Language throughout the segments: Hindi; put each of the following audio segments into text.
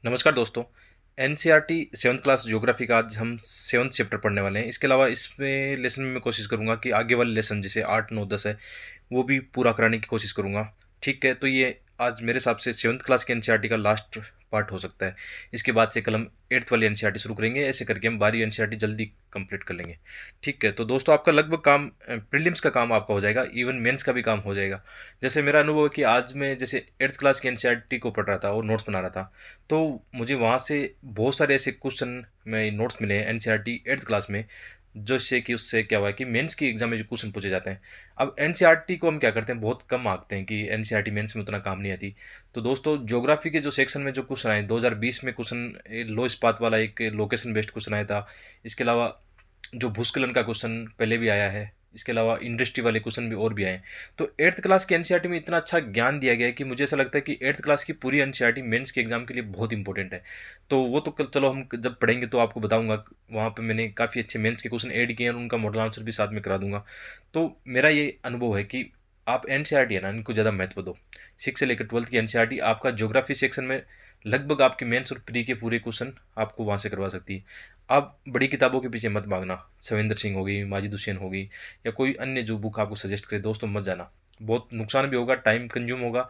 नमस्कार दोस्तों। एनसीईआरटी सेवन्थ क्लास ज्योग्राफी का आज हम सेवन्थ चैप्टर पढ़ने वाले हैं। इसके अलावा इसमें लेसन में मैं कोशिश करूंगा कि आगे वाले लेसन जैसे 8, 9, 10 है वो भी पूरा कराने की कोशिश करूंगा। ठीक है, तो ये आज मेरे हिसाब से सेवन्थ क्लास के एनसीईआरटी का लास्ट पार्ट हो सकता है। इसके बाद से कल हम एट्थ वाली एनसीईआरटी शुरू करेंगे। ऐसे करके हम 12वीं एनसीईआरटी जल्दी कंप्लीट कर लेंगे। ठीक है, तो दोस्तों आपका लगभग काम प्रीलिम्स का काम आपका हो जाएगा, इवन मेंस का भी काम हो जाएगा। जैसे मेरा अनुभव है कि आज मैं जैसे एट्थ क्लास की एनसीईआरटी को पढ़ रहा था और नोट्स बना रहा था, तो मुझे वहाँ से बहुत सारे ऐसे क्वेश्चन में नोट्स मिले हैं एनसीईआरटी एट्थ क्लास में, जो इससे कि उससे क्या हुआ है कि मेंस की एग्जाम में जो क्वेश्चन पूछे जाते हैं। अब एनसीईआरटी को हम क्या करते हैं, बहुत कम आंकते हैं कि एनसीईआरटी मेंस में उतना काम नहीं आती। तो दोस्तों ज्योग्राफी के जो सेक्शन में जो क्वेश्चन आए 2020 में, क्वेश्चन लो इस्पात वाला एक लोकेशन बेस्ड क्वेश्चन आया था। इसके अलावा जो भूस्खलन का क्वेश्चन पहले भी आया है। इसके अलावा इंडस्ट्री वाले क्वेश्चन भी और भी आए हैं। तो एट्थ क्लास की एनसीईआरटी में इतना अच्छा ज्ञान दिया गया है कि मुझे ऐसा लगता है कि एट्थ क्लास की पूरी एनसीईआरटी मेंस के एग्जाम के लिए बहुत इंपॉर्टेंट है। तो वो तो कल चलो हम जब पढ़ेंगे तो आपको बताऊंगा। वहाँ पे मैंने काफ़ी अच्छे मेंस के क्वेश्चन ऐड किए हैं और उनका मॉडल आंसर भी साथ में करा दूंगा। तो मेरा ये अनुभव है कि आप एनसीईआरटी है ना, इनको ज़्यादा महत्व दो। 6 से लेकर 12th की एनसीईआरटी आपका ज्योग्राफी सेक्शन में लगभग आपके मेंस और प्री के पूरे क्वेश्चन आपको वहाँ से करवा सकती है। आप बड़ी किताबों के पीछे मत भागना। सविंदर सिंह होगी, माजिद हुसैन होगी, या कोई अन्य जो बुक आपको सजेस्ट करे दोस्तों, मत जाना। बहुत नुकसान भी होगा, टाइम कंज्यूम होगा,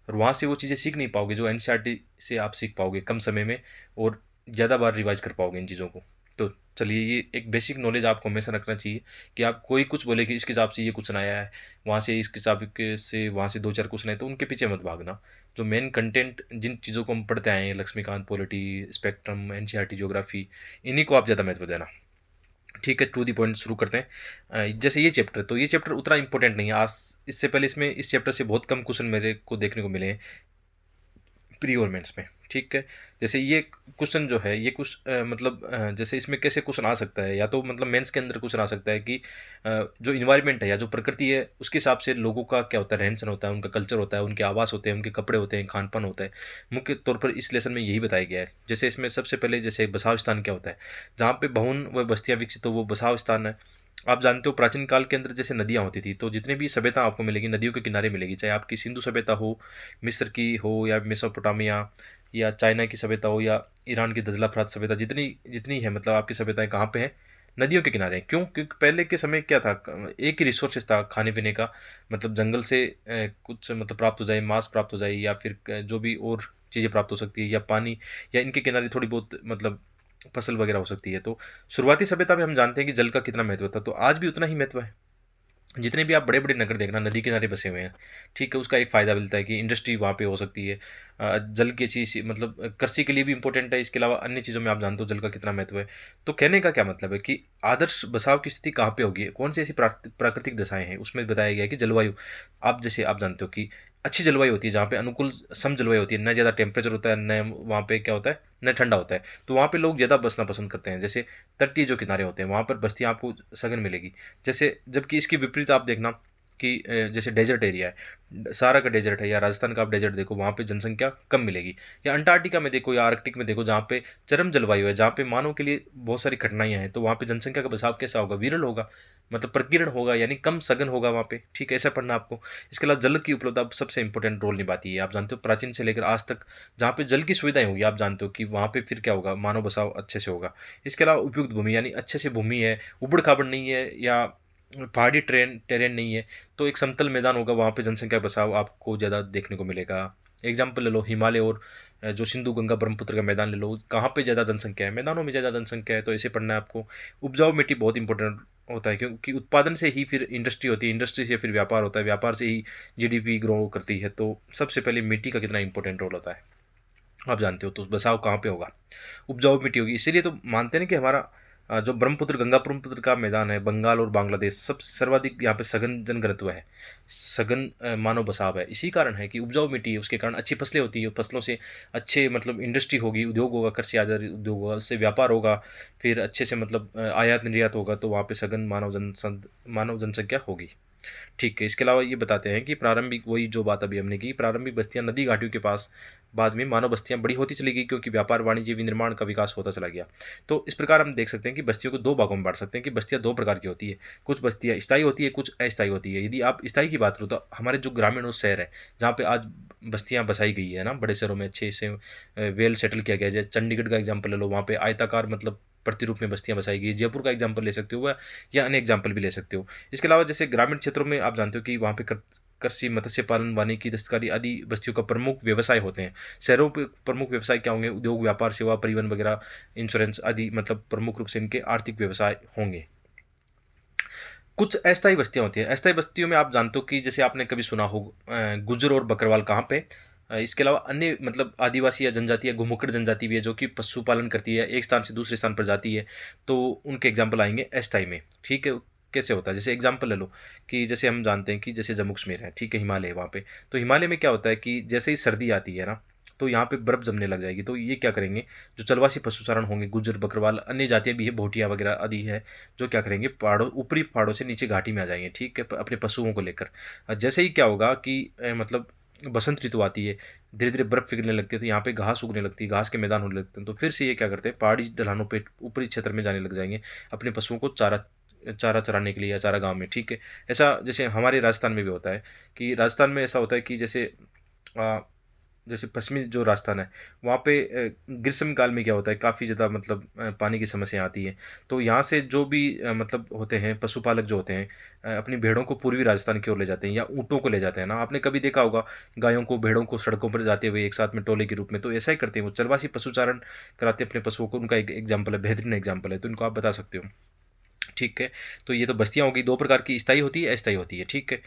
और वहाँ से वो चीज़ें सीख नहीं पाओगे जो एनसीईआरटी से आप सीख पाओगे कम समय में, और ज़्यादा बार रिवाइज कर पाओगे इन चीज़ों को। तो चलिए, ये एक बेसिक नॉलेज आपको हमेशा रखना चाहिए कि आप कोई कुछ बोले कि इसके हिसाब से ये क्वेश्चन आया है, वहाँ से इसके हिसाब के से वहाँ से 2-4 क्वेश्चन आए, तो उनके पीछे मत भागना। जो मेन कंटेंट जिन चीज़ों को हम पढ़ते आए हैं, Laxmikanth, polity, spectrum, NCERT geography, इन्हीं को आप ज़्यादा महत्व देना। ठीक है, टू दी पॉइंट शुरू करते हैं। जैसे ये चैप्टर, तो ये चैप्टर उतना इंपॉर्टेंट नहीं है आज। इससे पहले इसमें इस चैप्टर से बहुत कम क्वेश्चन मेरे को देखने को मिले हैं प्री और मेंस में। ठीक है, जैसे ये क्वेश्चन जो है ये कुछ मतलब जैसे इसमें कैसे क्वेश्चन आ सकता है, या तो मतलब मेंस के अंदर क्वेश्चन आ सकता है कि जो इन्वायरमेंट है या जो प्रकृति है उसके हिसाब से लोगों का क्या होता है, रहन सहन होता है, उनका कल्चर होता है, उनके आवास होते हैं, उनके कपड़े होते हैं, खान पान होता है। मुख्य तौर पर इस लेसन में यही बताया गया है। जैसे इसमें सबसे पहले जैसे बसाव स्थान क्या होता है, जहाँ पे भवन व बस्तियाँ विकसित हो वो बसाव स्थान है। आप जानते हो प्राचीन काल के अंदर जैसे नदियाँ होती थी, तो जितने भी सभ्यता आपको मिलेगी नदियों के किनारे मिलेगी, चाहे आपकी सिंधु सभ्यता हो, मिस्र की हो, या मेसोपोटामिया, या चाइना की सभ्यता हो, या ईरान की दजला फरात सभ्यता, जितनी जितनी है मतलब आपकी सभ्यताएं कहाँ पे हैं, नदियों के किनारे हैं। क्यों? क्योंकि पहले के समय क्या था, एक ही रिसोर्सेज था खाने पीने का, मतलब जंगल से कुछ मतलब प्राप्त हो जाए, मांस प्राप्त हो जाए, या फिर जो भी और चीज़ें प्राप्त हो सकती है, या पानी, या इनके किनारे थोड़ी बहुत मतलब फसल वगैरह हो सकती है। तो शुरुआती सभ्यता में हम जानते हैं कि जल का कितना महत्व था, तो आज भी उतना ही महत्व है। जितने भी आप बड़े बड़े नगर देखना नदी किनारे बसे हुए हैं। ठीक है, उसका एक फ़ायदा मिलता है कि इंडस्ट्री वहाँ पे हो सकती है। जल की चीज़ मतलब कृषि के लिए भी इंपॉर्टेंट है। इसके अलावा अन्य चीज़ों में आप जानते हो जल का कितना महत्व है। तो कहने का क्या मतलब है कि आदर्श बसाव की स्थिति कहाँ पे होगी, कौन सी ऐसी प्राकृतिक दशाएं हैं, उसमें बताया गया है कि जलवायु। आप जैसे आप जानते हो कि अच्छी जलवायु होती है जहाँ पे अनुकूल सम जलवायु होती है, न ज़्यादा टेम्परेचर होता है, न वहाँ पे क्या होता है, न ठंडा होता है। तो वहाँ पे लोग ज़्यादा बसना पसंद करते हैं। जैसे तटीय जो किनारे होते हैं वहाँ पर बस्तियाँ आपको सघन मिलेगी। जैसे जबकि इसकी विपरीत आप देखना कि जैसे डेजर्ट एरिया है, सहारा का डेजर्ट है, या राजस्थान का आप डेजर्ट देखो, वहाँ पे जनसंख्या कम मिलेगी। या अंटार्कटिका में देखो, या आर्कटिक में देखो, जहाँ पे चरम जलवायु है, जहाँ पे मानव के लिए बहुत सारी कठिनाइयाँ हैं, तो वहाँ पे जनसंख्या का बसाव कैसा होगा, विरल होगा, मतलब प्रकीर्ण होगा, यानी कम सघन होगा वहाँ पे। ठीक है, ऐसा पढ़ना आपको। इसके अलावा जल की उपलब्धता सबसे इंपॉर्टेंट रोल निभाती है। आप जानते हो प्राचीन से लेकर आज तक जहाँ पे जल की सुविधाएं होगी, आप जानते हो कि वहाँ पे फिर क्या होगा, मानव बसाव अच्छे से होगा। इसके अलावा उपयुक्त भूमि, यानी अच्छे से भूमि है, उबड़ खाबड़ नहीं है, या पहाड़ी टेरेन नहीं है, तो एक समतल मैदान होगा, वहाँ पे जनसंख्या बसाव आपको ज़्यादा देखने को मिलेगा। एग्जाम्पल ले लो हिमालय और जो सिंधु गंगा ब्रह्मपुत्र का मैदान ले लो, कहाँ पे ज़्यादा जनसंख्या है, मैदानों में ज़्यादा जनसंख्या है, तो ऐसे पढ़ना है आपको। उपजाऊ मिट्टी बहुत इंपॉर्टेंट होता है, क्योंकि उत्पादन से ही फिर इंडस्ट्री होती है, इंडस्ट्री से फिर व्यापार होता है, व्यापार से ही जीडीपी ग्रो करती है। तो सबसे पहले मिट्टी का कितना इंपॉर्टेंट रोल होता है आप जानते हो। तो बसाव कहाँ पे होगा, उपजाऊ मिट्टी होगी। इसीलिए तो मानते हैं ना कि हमारा जो ब्रह्मपुत्र गंगा ब्रह्मपुत्र का मैदान है, बंगाल और बांग्लादेश सब सर्वाधिक यहाँ पे सघन जनघनत्व है, सघन मानव बसाव है। इसी कारण है कि उपजाऊ मिट्टी है, उसके कारण अच्छी फसलें होती है, फसलों से अच्छे मतलब इंडस्ट्री होगी, उद्योग होगा, कृषि आधारित उद्योग होगा, उससे व्यापार होगा, फिर अच्छे से मतलब आयात निर्यात होगा, तो वहाँ पे सघन मानव जनसंख्या होगी। ठीक है, इसके अलावा ये बताते हैं कि प्रारंभिक वही जो बात अभी हमने की, प्रारंभिक बस्तियाँ नदी घाटियों के पास, बाद में मानव बस्तियाँ बड़ी होती चली गई क्योंकि व्यापार, वाणिज्य, विनिर्माण का विकास होता चला गया। तो इस प्रकार हम देख सकते हैं कि बस्तियों को 2 भागों में बाँट सकते हैं कि बस्तियाँ 2 प्रकार की होती है। कुछ बस्तियाँ स्थायी होती है, कुछ अस्थायी होती है। यदि आप स्थायी की बात करो तो हमारे जो ग्रामीण और शहर है, जहाँ पे आज बस्तियाँ बसाई गई है ना, बड़े शहरों में अच्छे से वेल सेटल किया गया है। जैसे चंडीगढ़ का एग्ज़ाम्पल ले लो, वहाँ पे आयताकार मतलब प्रतिरूप में बस्तियाँ बसाई गई है। जयपुर का एग्ज़ाम्पल ले सकते हो या अन्य एग्ज़ाम्पल भी ले सकते हो। इसके अलावा जैसे ग्रामीण क्षेत्रों में आप जानते हो कि वहाँ पे कृषि, मत्स्य पालन, वानिकी, दस्तकारी आदि बस्तियों का प्रमुख व्यवसाय होते हैं। शहरों पे प्रमुख व्यवसाय क्या होंगे? उद्योग, व्यापार, सेवा, परिवहन वगैरह, इंश्योरेंस आदि मतलब प्रमुख रूप से इनके आर्थिक व्यवसाय होंगे। कुछ अस्थायी बस्तियाँ होती हैं। अस्थायी बस्तियों में आप जानते हो कि जैसे आपने कभी सुना हो गुज्जर और बकरवाल कहाँ पे? इसके अलावा अन्य मतलब आदिवासी या जनजाति या घुमक्कड़ जनजाति भी है जो कि पशुपालन करती है, एक स्थान से दूसरे स्थान पर जाती है, तो उनके एग्ज़ाम्पल आएँगे अस्थायी में, ठीक है? कैसे होता है? जैसे एग्ज़ाम्पल ले लो कि जैसे हम जानते हैं कि जैसे जम्मू-कश्मीर है, ठीक है? हिमालय है वहाँ पे, तो हिमालय में क्या होता है कि जैसे ही सर्दी आती है ना, तो यहाँ पे बर्फ़ जमने लग जाएगी, तो ये क्या करेंगे, जो चलवासी पशुचारण होंगे, गुज्जर, बकरवाल, अन्य जातियाँ भी हैं, भोटिया वगैरह आदि है, जो क्या करेंगे पहाड़ों ऊपरी पहाड़ों से नीचे घाटी में आ जाएँगे, ठीक है? अपने पशुओं को लेकर। जैसे ही क्या होगा कि मतलब बसंत ऋतु आती है, धीरे-धीरे बर्फ़ पिघलने लगती है, तो यहाँ पे घास उगने लगती है, घास के मैदान होने लगते हैं, तो फिर से ये क्या करते हैं, पहाड़ी ढलानों पे ऊपरी क्षेत्र में जाने लग जाएँगे, अपने पशुओं को चारा चारा चराने के लिए या चारागाह में, ठीक है? ऐसा जैसे हमारे राजस्थान में भी होता है कि राजस्थान में ऐसा होता है कि अ जैसे पश्चिमी जो राजस्थान है, वहाँ पे ग्रीष्म काल में क्या होता है, काफ़ी ज़्यादा मतलब पानी की समस्या आती है। तो यहाँ से जो भी मतलब होते हैं, पशुपालक जो होते हैं अपनी भेड़ों को पूर्वी राजस्थान की ओर ले जाते हैं या ऊँटों को ले जाते हैं ना। आपने कभी देखा होगा गायों को, भेड़ों को सड़कों पर जाते हुए एक साथ में टोले के रूप में, तो ऐसा ही करते हैं वो चरवासी पशुचारण कराते हैं अपने पशुओं को। उनका एक एग्ज़ाम्पल है, बेहतरीन एग्ज़ाम्पल है, तो इनको आप बता सकते हो। ठीक है, तो ये तो बस्तियाँ हो गई, 2 प्रकार की, स्थायी होती है, अस्थायी होती है, ठीक है?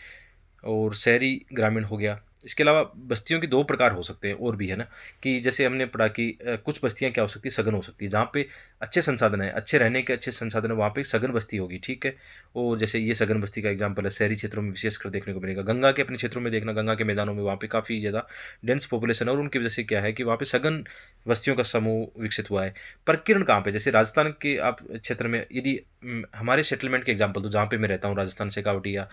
और शहरी ग्रामीण हो गया। इसके अलावा बस्तियों के 2 प्रकार हो सकते हैं और भी, है ना? कि जैसे हमने पढ़ा कि कुछ बस्तियाँ क्या हो सकती है, सघन हो सकती है, जहाँ पे अच्छे संसाधन हैं, अच्छे रहने के अच्छे संसाधन हैं, वहाँ पे सघन बस्ती होगी, ठीक है? और जैसे ये सघन बस्ती का एग्ज़ाम्पल है, शहरी क्षेत्रों में विशेषकर देखने को मिलेगा। गंगा के अपने क्षेत्रों में देखना, गंगा के मैदानों में वहाँ पे काफ़ी ज़्यादा डेंस पॉपुलेशन है और उनकी वजह से क्या है कि वहाँ पे सघन बस्तियों का समूह विकसित हुआ है। प्रकीर्णन कहाँ पे? जैसे राजस्थान के आप क्षेत्र में यदि हमारे सेटलमेंट के एग्ज़ाम्पल दूँ, जहाँ पे मैं रहता हूँ, राजस्थान शेखावटी या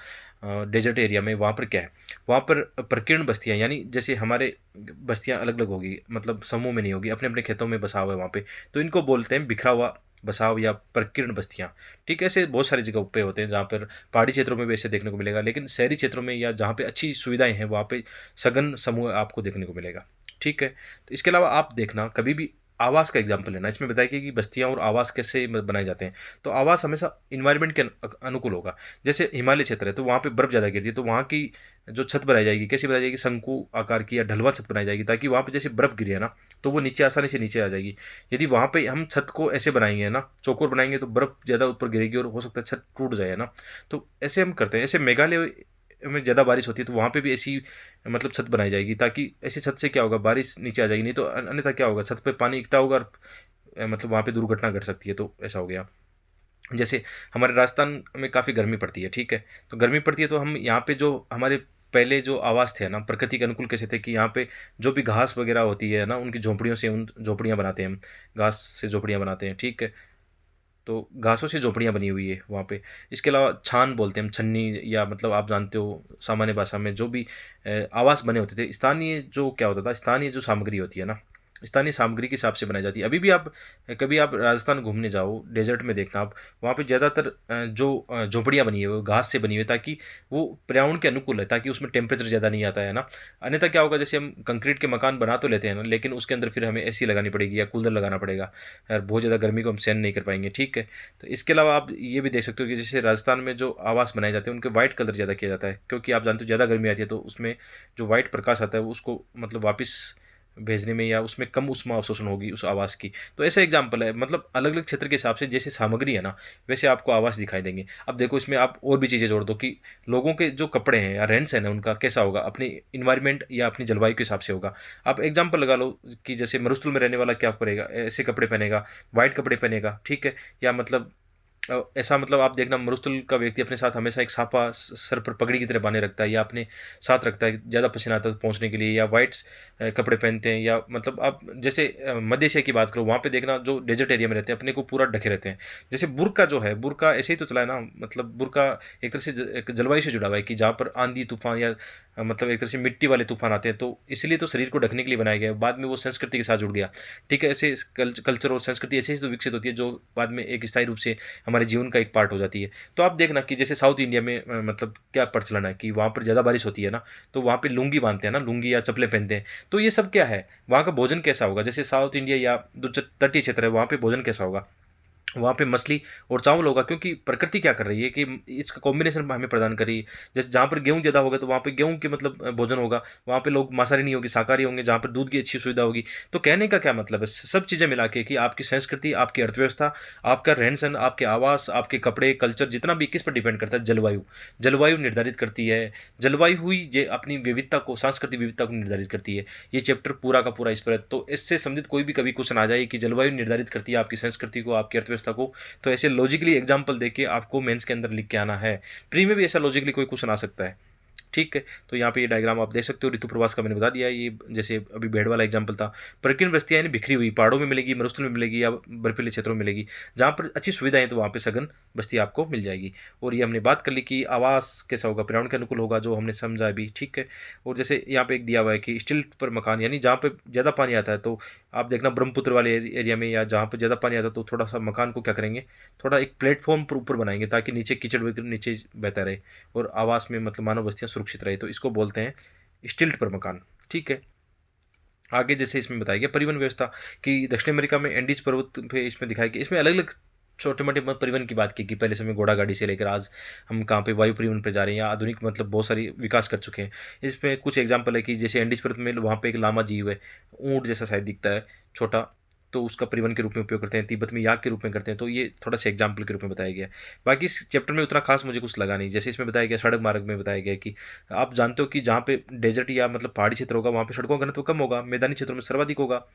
डेज़र्ट एरिया में, वहाँ पर क्या है, वहाँ पर प्रकीर्ण बस्तियाँ, यानी जैसे हमारे बस्तियाँ अलग-अलग होगी, मतलब समूह में नहीं होगी, अपने-अपने खेतों में बसा हुआ है वहाँ पे, तो इनको बोलते हैं बिखरा हुआ बसाव या प्रकीर्ण बस्तियाँ। ठीक है, ऐसे बहुत सारी जगह पे होते हैं जहाँ पर पहाड़ी क्षेत्रों में भी ऐसे देखने को मिलेगा, लेकिन शहरी क्षेत्रों में या जहाँ पे अच्छी सुविधाएँ हैं, वहाँ पे सघन समूह आपको देखने को मिलेगा। ठीक है? तो इसके अलावा आप देखना कभी भी आवास का एग्ज़ाम्पल लेना, इसमें बताया गया कि बस्तियाँ और आवास कैसे बनाए जाते हैं। तो आवास हमेशा एनवायरनमेंट के अनुकूल होगा। जैसे हिमालय क्षेत्र है, तो वहाँ पे बर्फ़ ज़्यादा गिरती है, तो वहाँ की जो छत बनाई जाएगी, कैसी बनाई जाएगी? शंकु आकार की या ढलवां छत बनाई जाएगी, ताकि वहाँ पे जैसे बर्फ़ गिरी है ना, तो वो नीचे आसानी से नीचे आ जाएगी। यदि वहाँ पे हम छत को ऐसे बनाएँगे ना, चौकोर बनाएँगे, तो बर्फ़ ज़्यादा ऊपर गिरेगी और हो सकता है छत टूट जाए, है ना? तो ऐसे हम करते हैं। ऐसे मेघालय में ज़्यादा बारिश होती है, तो वहाँ पे भी ऐसी मतलब छत बनाई जाएगी, ताकि ऐसी छत से क्या होगा, बारिश नीचे आ जाएगी, नहीं तो अन्यथा क्या होगा, छत पे पानी इकट्ठा होगा और मतलब वहाँ पे दुर्घटना घट सकती है, तो ऐसा हो गया। जैसे हमारे राजस्थान में काफ़ी गर्मी पड़ती है, ठीक है? तो गर्मी पड़ती है, तो हम यहाँ पे जो हमारे पहले जो आवास थे ना, प्रकृति के अनुकूल कैसे थे कि यहाँ पे जो भी घास वगैरह होती है ना, उनकी झोंपड़ियों से उन झोंपड़ियाँ बनाते हैं हम, घास से झोंपड़ियाँ बनाते हैं, ठीक है? तो घासों से झोंपड़ियाँ बनी हुई है वहाँ पे। इसके अलावा छान बोलते हैं हम, छन्नी, या मतलब आप जानते हो सामान्य भाषा में जो भी आवास बने होते थे, स्थानीय जो क्या होता था, स्थानीय जो सामग्री होती है ना, स्थानीय सामग्री के हिसाब से बनाई जाती है। अभी भी आप कभी आप राजस्थान घूमने जाओ, डेज़र्ट में देखना आप, वहाँ पे ज़्यादातर जो झोंपड़ियाँ बनी है वो घास से बनी हुई है, ताकि वो पर्यावरण के अनुकूल है, ताकि उसमें टेम्परेचर ज़्यादा नहीं आता है ना। अन्यथा क्या होगा, जैसे हम कंक्रीट के मकान बना तो लेते हैं ना, लेकिन उसके अंदर फिर हमें एसी लगानी पड़ेगी या कूलर लगाना पड़ेगा, और बहुत ज़्यादा गर्मी को हम सहन नहीं कर पाएँगे, ठीक है? तो इसके अलावा आप ये भी देख सकते हो कि जैसे राजस्थान में जो आवास बनाए जाते हैं, उनके वाइट कलर ज़्यादा किया जाता है, क्योंकि आप जानते हो ज़्यादा गर्मी आती है, तो उसमें जो वाइट प्रकाश आता है, वो उसको मतलब वापस भेजने में या उसमें कम ऊष्मा अवशोषण होगी उस आवास की। तो ऐसा एग्जाम्पल है, मतलब अलग-अलग क्षेत्र के हिसाब से जैसे सामग्री है ना, वैसे आपको आवास दिखाई देंगे। अब देखो, इसमें आप और भी चीज़ें जोड़ दो कि लोगों के जो कपड़े हैं या रहन-सहन है, उनका कैसा होगा, अपनी एनवायरनमेंट या अपनी जलवायु के हिसाब से होगा। आप एग्जाम्पल लगा लो कि जैसे मरुस्थल में रहने वाला क्या करेगा, ऐसे कपड़े पहनेगा, व्हाइट कपड़े पहनेगा, ठीक है? या मतलब ऐसा मतलब आप देखना मरुस्थल का व्यक्ति अपने साथ हमेशा एक साफा सर पर पगड़ी की तरह बांधे रखता है या अपने साथ रखता है ज़्यादा पसीना आता है तो पहुँचने के लिए, या वाइट कपड़े पहनते हैं, या मतलब आप जैसे मध्य एशिया की बात करो, वहाँ पे देखना जो डेजर्ट एरिया में रहते हैं अपने को पूरा ढके रहते हैं। जैसे बुर्का जो है, बुर्का ऐसे ही तो चला है ना, मतलब बुर्का एक तरह से एक जलवायु से जुड़ा हुआ है कि जहाँ पर आंधी तूफान या मतलब एक तरह से मिट्टी वाले तूफान आते हैं, तो इसलिए तो शरीर को ढकने के लिए बनाया गया है। बाद में वो संस्कृति के साथ जुड़ गया। ठीक है, ऐसे कल्चर और संस्कृति ऐसे ही तो विकसित होती है जो बाद में एक स्थायी रूप से हमारे जीवन का एक पार्ट हो जाती है। तो आप देखना कि जैसे साउथ इंडिया में मतलब क्या प्रचलन है कि वहाँ पर ज़्यादा बारिश होती है ना, तो वहाँ पे लुंगी बांधते हैं ना, लुंगी या चप्पलें पहनते हैं। तो ये सब क्या है, वहाँ का भोजन कैसा होगा, जैसे साउथ इंडिया या जो तटीय क्षेत्र है वहाँ पे भोजन कैसा होगा, वहाँ पे मछली और चावल होगा, क्योंकि प्रकृति क्या कर रही है कि इसका कॉम्बिनेशन हमें प्रदान कर रही है। जैसे जहाँ पर गेहूँ ज़्यादा होगा तो वहाँ पे गेहूँ के मतलब भोजन होगा, वहाँ पे लोग मांसाहारी नहीं होगी, शाकाहारी होंगे, जहाँ पर दूध की अच्छी सुविधा होगी। तो कहने का क्या मतलब है, सब चीज़ें मिला के कि आपकी संस्कृति, आपकी अर्थव्यवस्था, आपका रहन सहन, आपके आवास, आपके कपड़े, कल्चर जितना भी किस पर डिपेंड करता है, जलवायु। जलवायु निर्धारित करती है। जलवायु हुई जे अपनी विविधता को, सांस्कृतिक विविधता को निर्धारित करती है। ये चैप्टर पूरा का पूरा इस पर है। तो इससे संबंधित कोई भी कभी क्वेश्चन आ जाए कि जलवायु निर्धारित करती है आपकी संस्कृति को, आपकी अर्थव्यवस्था को, तो ऐसे लॉजिकली एग्जाम्पल देके आपको मेंस के अंदर लिख के आना है। प्री में भी ऐसा लॉजिकली कोई क्वेश्चन आ सकता है। ठीक है, तो यहाँ पे ये डायग्राम आप देख सकते हो। ऋतु प्रवास का मैंने बता दिया, ये जैसे अभी भेड़ वाला एग्जाम्पल था। प्रकीर्णन बस्तियाँ यानी बिखरी हुई, पहाड़ों में मिलेगी, मरुस्थल में मिलेगी, या बर्फीले क्षेत्रों में मिलेगी। जहाँ पर अच्छी सुविधाएं हैं तो वहाँ पे सघन बस्ती आपको मिल जाएगी। और ये हमने बात कर ली कि आवास कैसा होगा, पर्यावरण के अनुकूल होगा, जो हमने समझा अभी। ठीक है, और जैसे यहाँ पे एक दिया हुआ है कि स्टिल्ट पर मकान, यानी जहाँ पे ज़्यादा पानी आता है, तो आप देखना ब्रह्मपुत्र वाले एरिया में या जहाँ पे ज़्यादा पानी आता है तो थोड़ा सा मकान को क्या करेंगे, थोड़ा एक प्लेटफॉर्म पर ऊपर बनाएंगे ताकि नीचे कीचड़ वगैरह नीचे बहता रहे और आवास में मतलब मानव बस्तियाँ सुरक्षित रहे, तो इसको बोलते हैं स्टिल्ट पर मकान। ठीक है, आगे जैसे इसमें बताया गया परिवहन व्यवस्था कि दक्षिण अमेरिका में एंडीज पर्वत पे इसमें दिखाया गया, इसमें अलग अलग छोटे मोटे परिवहन की बात की कि पहले समय घोड़ा गाड़ी से लेकर आज हम कहाँ पे वायु परिवहन पे जा रहे हैं या आधुनिक मतलब बहुत सारी विकास कर चुके हैं। इसमें कुछ एग्जांपल है कि जैसे एंडीज पर्वत में वहाँ पे एक लामा जीव है, ऊँट जैसा शायद दिखता है, छोटा, तो उसका परिवहन के रूप में उपयोग करते हैं। तिब्बत में याक के रूप में करते हैं। तो ये थोड़ा सा एग्जाम्पल के रूप में बताया गया है। बाकी इस चैप्टर में उतना खास मुझे कुछ लगा नहीं। जैसे इसमें बताया गया सड़क मार्ग में बताया गया कि आप जानते हो कि जहाँ पे डेजर्ट या मतलब पहाड़ी क्षेत्र होगा वहाँ पे सड़कों का घनत्व कम होगा, मैदानी क्षेत्रों में सर्वाधिक होगा।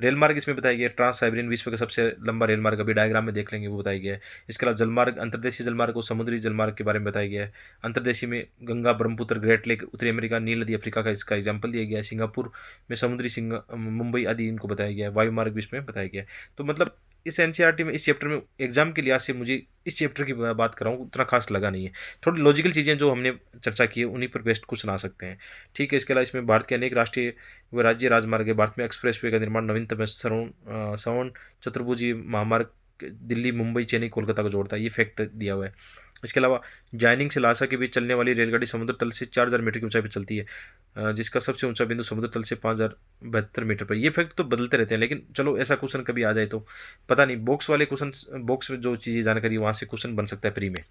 रेल मार्ग इसमें बताया गया ट्रांस साइबेरियन विश्व का सबसे लंबा रेल मार्ग, अभी डायग्राम में देख लेंगे, वो बताया गया है। इसके अलावा जलमार्ग, अंतर्देशीय जलमार्ग और समुद्री जलमार्ग के बारे में बताया गया है। अंतर्देशीय में गंगा, ब्रह्मपुत्र, ग्रेट लेक, उत्तरी अमेरिका, नील नदी, अफ्रीका का इसका एग्जाम्पल दिया गया है। सिंगापुर में समुद्री मुंबई आदि इनको बताया गया है। वायु मार्ग भी इसमें बताया गया है। तो मतलब इस एनसीईआरटी में इस चैप्टर में एग्जाम के लिहाज से मुझे इस चैप्टर की बात कर रहा हूँ उतना खास लगा नहीं है। थोड़ी लॉजिकल चीज़ें जो हमने चर्चा की है उन्हीं पर बेस्ट क्वेश्चन आ सकते हैं। ठीक है, इसके अलावा इसमें भारत के अनेक राष्ट्रीय व राज्य राजमार्ग है। भारत में एक्सप्रेसवे का निर्माण नवीनतम है। सवर्ण चतुर्भुजी महामार्ग दिल्ली, मुंबई, चेन्नई, कोलकाता को जोड़ता है। ये फैक्ट दिया हुआ है। इसके अलावा जाइनिंग से लासा के बीच चलने वाली रेलगाड़ी समुद्र तल से 4000 मीटर की ऊंचाई पर चलती है, जिसका सबसे ऊंचा बिंदु समुद्र तल से 5072 मीटर पर। ये फैक्ट तो बदलते रहते हैं, लेकिन चलो ऐसा क्वेश्चन कभी आ जाए तो पता नहीं, बॉक्स वाले क्वेश्चन, बॉक्स में जो चीज़ें जानकारी वहाँ से क्वेश्चन बन सकता है प्री में।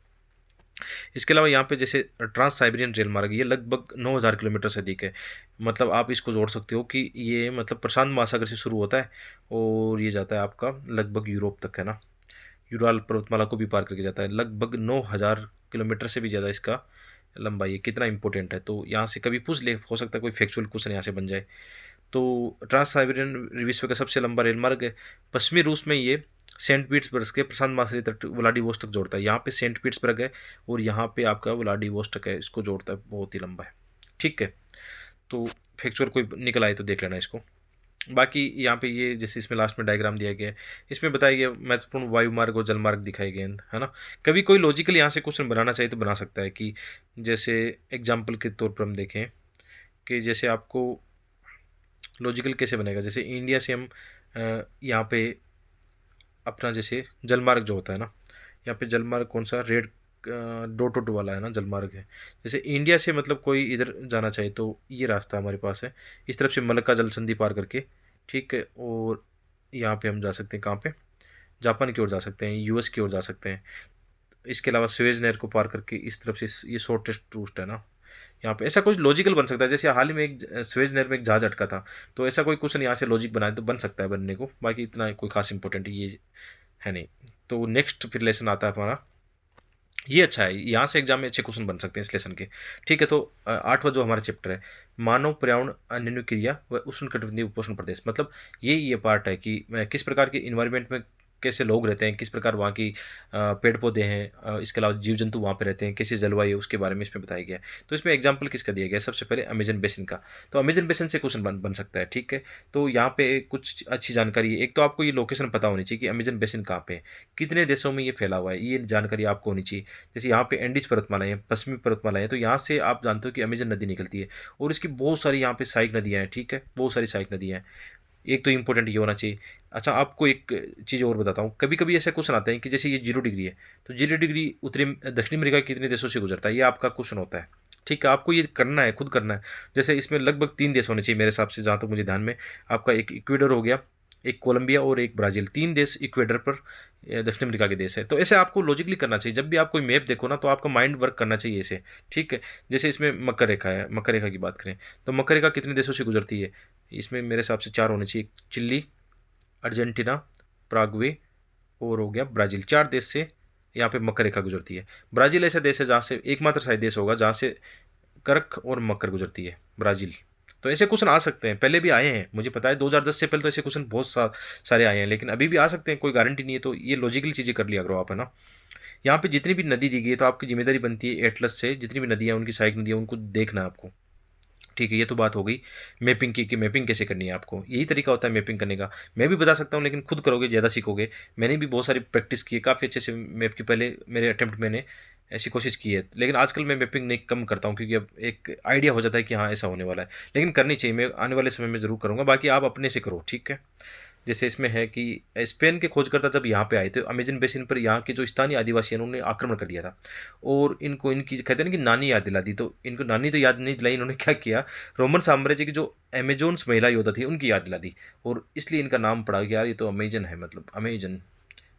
इसके अलावा यहाँ पे जैसे ट्रांस साइबेरियन रेल मार्ग, ये लगभग 9000 किलोमीटर से अधिक है। मतलब आप इसको जोड़ सकते हो कि ये मतलब प्रशांत महासागर से शुरू होता है और ये जाता है आपका लगभग यूरोप तक, है ना। यूराल पर्वतमाला को भी पार करके जाता है। लगभग 9000 किलोमीटर से भी ज़्यादा इसका लंबाई है। कितना इंपॉर्टेंट है, तो यहाँ से कभी पूछ ले, हो सकता है कोई फैक्चुअल क्वेश्चन यहाँ से बन जाए। तो ट्रांस साइबेरियन विश्व का सबसे लंबा रेल मार्ग है। पश्चिमी रूस में ये सेंट पीटर्सबर्ग के प्रशांत महासागरीय तट व्लादिवोस्टक जोड़ता है। यहाँ पे सेंट पीटर्सबर्ग है और यहाँ पे आपका व्लादिवोस्टक है, इसको जोड़ता है, बहुत ही लंबा है। ठीक है, तो फैक्चुअल कोई निकल आए तो देख लेना इसको। बाकी यहाँ पे ये जैसे इसमें लास्ट में डायग्राम दिया गया है, इसमें बताया गया महत्वपूर्ण वायु मार्ग और जल मार्ग दिखाए गए हैं, है ना। कभी कोई लॉजिकल यहाँ से क्वेश्चन बनाना चाहिए तो बना सकता है कि जैसे एग्जाम्पल के तौर पर हम देखें कि जैसे आपको लॉजिकल कैसे बनेगा। जैसे इंडिया से हम यहाँ पे अपना जैसे जलमार्ग जो होता है ना, यहाँ पे जलमार्ग कौन सा, रेड डॉट डॉट वाला है ना जलमार्ग है। जैसे इंडिया से मतलब कोई इधर जाना चाहे तो ये रास्ता हमारे पास है, इस तरफ से मलक्का जल संधि पार करके। ठीक है, और यहाँ पे हम जा सकते हैं कहाँ पे, जापान की ओर जा सकते हैं, यूएस की ओर जा सकते हैं। इसके अलावा स्वेज नहर को पार करके इस तरफ से ये शॉर्टेस्ट रूट है ना। यहाँ पे ऐसा कुछ लॉजिकल बन सकता है। जैसे हाल ही में एक स्वेज नहर में एक जहाज अटका था, तो ऐसा कोई क्वेश्चन यहाँ से लॉजिक बनाए तो बन सकता है बनने को। बाकी इतना कोई खास इंपॉर्टेंट ये है नहीं। तो नेक्स्ट फिर लेसन आता है हमारा, ये अच्छा है, यहाँ से एग्जाम में अच्छे क्वेश्चन बन सकते हैं इस लेसन के। ठीक है, तो 8वां जो हमारा चैप्टर है, मानव पर्यावरण अन्योन्य क्रिया व उष्णकटिबंधीय उपोष्ण प्रदेश, मतलब ये पार्ट है कि किस प्रकार के इन्वायरमेंट में कैसे लोग रहते हैं, किस प्रकार वहाँ की पेड़ पौधे हैं, इसके अलावा जीव जंतु वहाँ पे रहते हैं, कैसी जलवायु है, उसके बारे में इसमें बताया गया है। तो इसमें एग्जाम्पल किसका दिया गया है? सबसे पहले अमेजन बेसिन का। तो अमेजन बेसिन से क्वेश्चन बन सकता है, ठीक है। तो यहाँ पे कुछ अच्छी जानकारी है। एक तो आपको ये लोकेशन पता होनी चाहिए कि अमेजन बेसिन कहाँ पे है, कितने देशों में ये फैला हुआ है, ये जानकारी आपको होनी चाहिए। जैसे यहाँ पे एंडीज पर्वतमाला है, पश्चिमी पर्वतमाला है, तो यहाँ से आप जानते हो कि अमेजन नदी निकलती है, और इसकी बहुत सारी यहाँ पे सहायक नदियाँ हैं, ठीक है, बहुत सारी सहायक नदियाँ हैं। एक तो इंपॉर्टेंट ये होना चाहिए। अच्छा, आपको एक चीज़ और बताता हूँ, कभी कभी ऐसे क्वेश्चन आते हैं कि जैसे ये 0 डिग्री है, तो 0 डिग्री उत्तरी दक्षिण अमेरिका के कितने देशों से गुजरता है, ये आपका क्वेश्चन होता है, ठीक है। आपको ये करना है, खुद करना है। जैसे इसमें लगभग 3 देश होने चाहिए मेरे हिसाब से, जहाँ तक मुझे ध्यान में। आपका एक इक्वेडर हो गया, एक कोलंबिया और एक ब्राज़ील, 3 देश इक्वेडर पर दक्षिण अमेरिका के देश है। तो ऐसे आपको लॉजिकली करना चाहिए। जब भी आप कोई मैप देखो ना, तो आपका माइंड वर्क करना चाहिए ऐसे, ठीक है। जैसे इसमें मकर रेखा है, मकर रेखा की बात करें तो मकर रेखा कितने देशों से गुजरती है? इसमें मेरे हिसाब से 4 होने चाहिए, चिल्ली, अर्जेंटीना, प्रागवे और हो गया ब्राज़ील। 4 देश से यहाँ पे मकर रेखा गुजरती है। ब्राज़ील ऐसा देश है जहाँ से, एकमात्र शायद देश होगा जहाँ से कर्क और मकर गुजरती है, ब्राज़ील। तो ऐसे क्वेश्चन आ सकते हैं, पहले भी आए हैं, मुझे पता है 2010 से पहले तो ऐसे क्वेश्चन बहुत सारे आए हैं, लेकिन अभी भी आ सकते हैं, कोई गारंटी नहीं है। तो ये लॉजिकल चीज़ें कर लिया करो आप, है ना। यहाँ पे जितनी भी नदी दी गई है, तो आपकी जिम्मेदारी बनती है एटलस से जितनी भी नदियाँ, उनकी सहायक नदियाँ, उनको देखना है आपको, ठीक है। ये तो बात हो गई मैपिंग की, कि मैपिंग कैसे करनी है आपको। यही तरीका होता है मैपिंग करने का। मैं भी बता सकता हूँ, लेकिन खुद करोगे ज़्यादा सीखोगे। मैंने भी बहुत सारी प्रैक्टिस की है, काफ़ी अच्छे से मैप की, पहले मेरे अटेम्प्ट मैंने ऐसी कोशिश की है, लेकिन आजकल मैं मैपिंग नहीं कम करता हूँ, क्योंकि अब एक आइडिया हो जाता है कि हाँ ऐसा होने वाला है। लेकिन करनी चाहिए, मैं आने वाले समय में ज़रूर करूँगा। बाकी आप अपने से करो, ठीक है। जैसे इसमें है कि स्पेन के खोजकर्ता जब यहाँ पे आए थे, अमेजन बेसिन पर यहाँ के जो स्थानीय आदिवासी हैं उन्होंने आक्रमण कर दिया था, और इनको इनकी कहते हैं ना कि नानी याद दिला दी। तो इनको नानी तो याद नहीं दिलाई, इन्होंने क्या किया, रोमन साम्राज्य की जो अमेजोन्स महिला योद्धा थी उनकी याद दिला दी, और इसलिए इनका नाम पड़ा कि यार ये तो अमेजन है, मतलब अमेजन,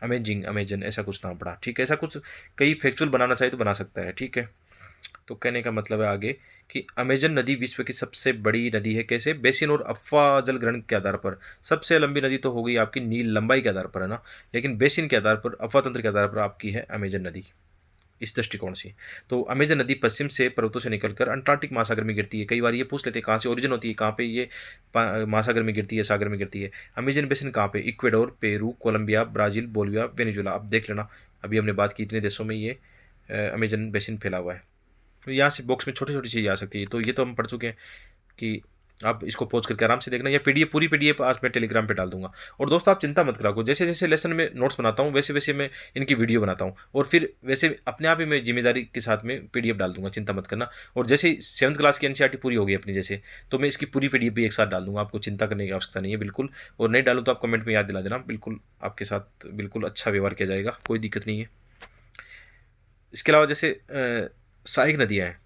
अमेजिंग, अमेजन, ऐसा कुछ नाम पड़ा, ठीक है। ऐसा कुछ कई फैक्चुअल बनाना चाहे तो बना सकता है, ठीक है। तो कहने का मतलब है आगे कि अमेजन नदी विश्व की सबसे बड़ी नदी है। कैसे? बेसिन और अफवाह जल ग्रहण के आधार पर। सबसे लंबी नदी तो हो गई आपकी नील लंबाई के आधार पर, है ना, लेकिन बेसिन के आधार पर, अफवाह तंत्र के आधार पर आपकी है अमेजन नदी, इस दृष्टिकोण से। तो अमेजन नदी पश्चिम से पर्वतों से निकलकर अंटार्कटिक महासागर में गिरती है। कई बार ये पूछ लेते हैं कहाँ से ओरिजिन होती है, कहाँ पे ये महासागर में गिरती है, सागर में गिरती है। अमेजन बेसिन कहाँ पे? Ecuador, Peru, Colombia, Brazil, Bolivia, Venezuela. आप देख लेना, अभी हमने बात की इतने देशों में ये अमेजन बेसिन फैला हुआ है। तो यहाँ से बॉक्स में छोटी छोटी चीज़ें आ सकती है। तो ये तो हम पढ़ चुके हैं कि आप इसको पॉज करके आराम से देखना, या पीडीएफ, पूरी पीडीएफ आज मैं टेलीग्राम पे डाल दूंगा। और दोस्तों आप चिंता मत करो, जैसे जैसे लेसन में नोट्स बनाता हूँ वैसे वैसे मैं इनकी वीडियो बनाता हूँ, और फिर वैसे अपने आप ही मैं जिम्मेदारी के साथ में पीडीएफ डाल दूंगा, चिंता मत करना। और जैसे ही 7th क्लास की एनसीईआरटी पूरी होगी अपनी जैसे, तो मैं इसकी पूरी पीडीएफ भी एक साथ डाल दूंगा, आपको चिंता करने की आवश्यकता नहीं है बिल्कुल। और नहीं डालूँ तो आप कमेंट में याद दिला देना, बिल्कुल आपके साथ बिल्कुल अच्छा व्यवहार किया जाएगा, कोई दिक्कत नहीं है। इसके अलावा जैसे सहायक नदियाँ हैं।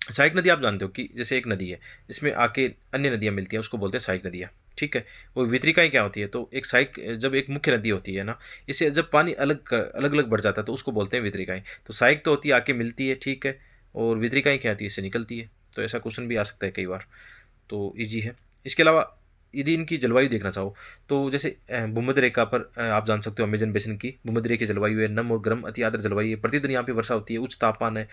सहायक नदी आप जानते हो कि जैसे एक नदी है, इसमें आके अन्य नदियाँ मिलती हैं, उसको बोलते हैं सहायक नदियाँ, ठीक है। और वितरिकाएँ क्या होती है? तो एक सहायक, जब एक मुख्य नदी होती है ना, इससे जब पानी अलग अलग बढ़ जाता है तो उसको बोलते हैं वितरिकाएँ। तो सहायक तो होती है आके मिलती है, ठीक है, और वितरिकाएँ क्या होती है? इससे निकलती है। तो ऐसा क्वेश्चन भी आ सकता है कई बार, तो ईजी है। इसके अलावा यदि इनकी जलवायु देखना चाहो, तो जैसे भूमध्य रेखा पर आप जान सकते हो अमेजन बेसिन की भूमध्य रेखा की जलवायु है, नम और गर्म अति आर्द्र जलवायु है, प्रतिदिन यहाँ पे वर्षा होती है, उच्च तापमान है।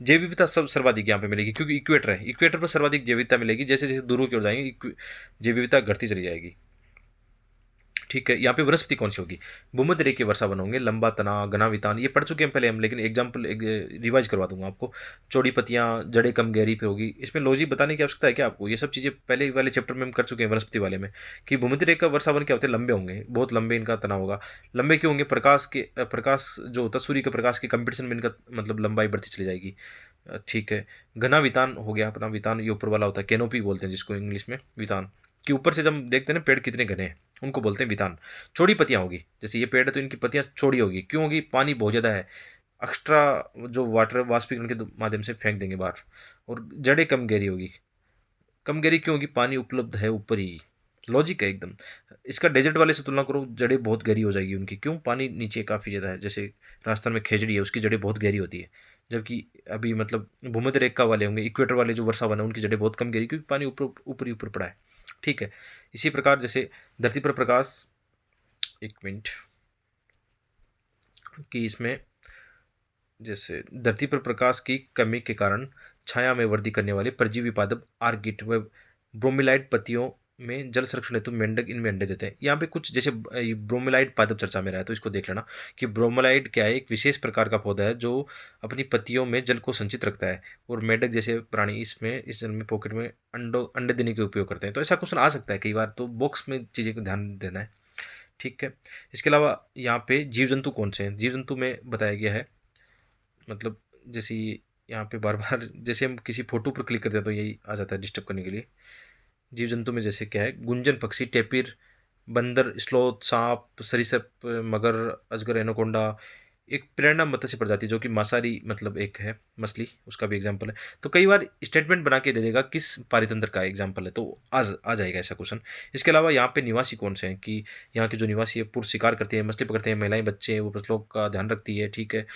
जैव विविधता सब सर्वाधिक यहाँ पे मिलेगी, क्योंकि इक्वेटर है, इक्वेटर पर सर्वाधिक जैव विविधता मिलेगी। जैसे जैसे दूरों की ओर जाएंगे जैव विविधता घटती चली जाएगी, ठीक है। यहाँ पे वनस्पति कौन सी होगी? भूमध्य रेखीय वर्षा वन होंगे, लंबा तना, घना वितान, ये पढ़ चुके हैं पहले हम, लेकिन एग्जाम्पल रिवाइज करवा दूंगा आपको। चौड़ी पत्तियाँ, जड़ें कम गहरी पे होगी। इसमें लॉजिक बताने की आवश्यकता है क्या आपको? ये सब चीज़ें पहले वाले चैप्टर में हम कर चुके हैं वनस्पति वाले में, कि भूमध्य रेखा वर्षा वन क्या होते हैं? लंबे होंगे, बहुत लंबे इनका तना होगा। लंबे क्यों होंगे? प्रकाश जो होता है सूर्य के प्रकाश के कंपटीशन में इनका मतलब लंबाई बढ़ती चली जाएगी, ठीक है। घना वितान हो गया अपना, वितान ये ऊपर वाला होता है, कैनोपी बोलते हैं जिसको इंग्लिश में, वितान कि ऊपर से जब देखते हैं ना पेड़ कितने घने हैं, उनको बोलते हैं वितान। चौड़ी पत्तियां होगी, जैसे ये पेड़ है तो इनकी पत्तियां चौड़ी होगी, क्यों होगी? पानी बहुत ज़्यादा है, एक्स्ट्रा जो वाटर वाष्पीकरण के माध्यम से फेंक देंगे बाहर। और जड़ें कम गहरी होगी, कम गहरी क्यों होगी? पानी उपलब्ध है ऊपर ही, लॉजिक है एकदम। इसका डेजर्ट वाले से तुलना करो, जड़ें बहुत गहरी हो जाएगी उनकी, क्यों? पानी नीचे काफ़ी ज़्यादा है। जैसे राजस्थान में खेजड़ी है, उसकी जड़ें बहुत गहरी होती है, जबकि अभी मतलब भूमध्य रेखा वाले होंगे, इक्वेटर वाले जो वर्षा वन है, उनकी जड़ें बहुत कम गहरी, क्योंकि पानी ऊपर ऊपर ही ऊपर पड़ा है, ठीक है। इसी प्रकार जैसे धरती पर प्रकाश, एक मिनट, कि इसमें जैसे धरती पर प्रकाश की कमी के कारण छाया में वृद्धि करने वाले परजीवी पादप आर्किड व ब्रोमिलाइड पत्तियों में जल संरक्षण हेतु मेंढक इनमें अंडे देते हैं। यहाँ पे कुछ जैसे ब्रोमेलाइड पादप चर्चा में रहा है, तो इसको देख लेना कि ब्रोमेलाइड क्या है। एक विशेष प्रकार का पौधा है जो अपनी पत्तियों में जल को संचित रखता है, और मेंढक जैसे प्राणी इसमें इस जल में पॉकेट में अंडे देने के उपयोग करते हैं। तो ऐसा क्वेश्चन आ सकता है कई बार, तो बॉक्स में चीज़ें को ध्यान देना है। ठीक है। इसके अलावा यहाँ पे जीव जंतु कौन से हैं, जीव जंतु में बताया गया है, मतलब जैसे यहाँ पे बार बार जैसे हम किसी फोटो पर क्लिक करते हैं तो यही आ जाता है डिस्टर्ब करने के लिए। जीव जंतु में जैसे क्या है, गुंजन पक्षी, टेपिर, बंदर, स्लोथ, सांप, सरीसृप, मगर, अजगर, एनाकोंडा, एक प्रेरणा मत्स्य प्रजाति जो कि मांसाहारी मतलब एक है मछली, उसका भी एग्जाम्पल है। तो कई बार स्टेटमेंट बना के दे देगा किस पारितंत्र का एग्जाम्पल है, तो आज आ जाएगा ऐसा क्वेश्चन। इसके अलावा यहाँ पे निवासी कौन से हैं, कि यहाँ के जो निवासी है पुरुष शिकार करते हैं, मछली पकड़ते हैं, महिलाएं बच्चे हैं वो फसलों का ध्यान रखती है। ठीक है।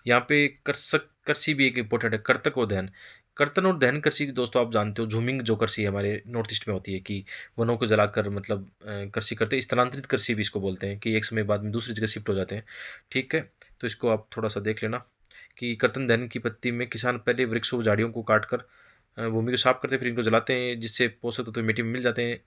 यहाँ पे कर्षक कृषि भी एक इंपॉर्टेंट है, कर्तक और दहन। कर्तन और दहन कृषि दोस्तों आप जानते हो, झूमिंग जो कृषि है हमारे नॉर्थ ईस्ट में होती है, कि वनों को जलाकर मतलब कृषि करते हैं। स्थानांतरित कृषि भी इसको बोलते हैं, कि एक समय बाद में दूसरी जगह शिफ्ट हो जाते हैं। ठीक है। तो इसको आप थोड़ा सा देख लेना कि कर्तन दहन की पत्ती में किसान पहले वृक्षों झाड़ियों को काट कर भूमि को साफ करते हैं, फिर इनको जलाते हैं, जिससे पोषक तत्व मिट्टी में मिल जाते हैं।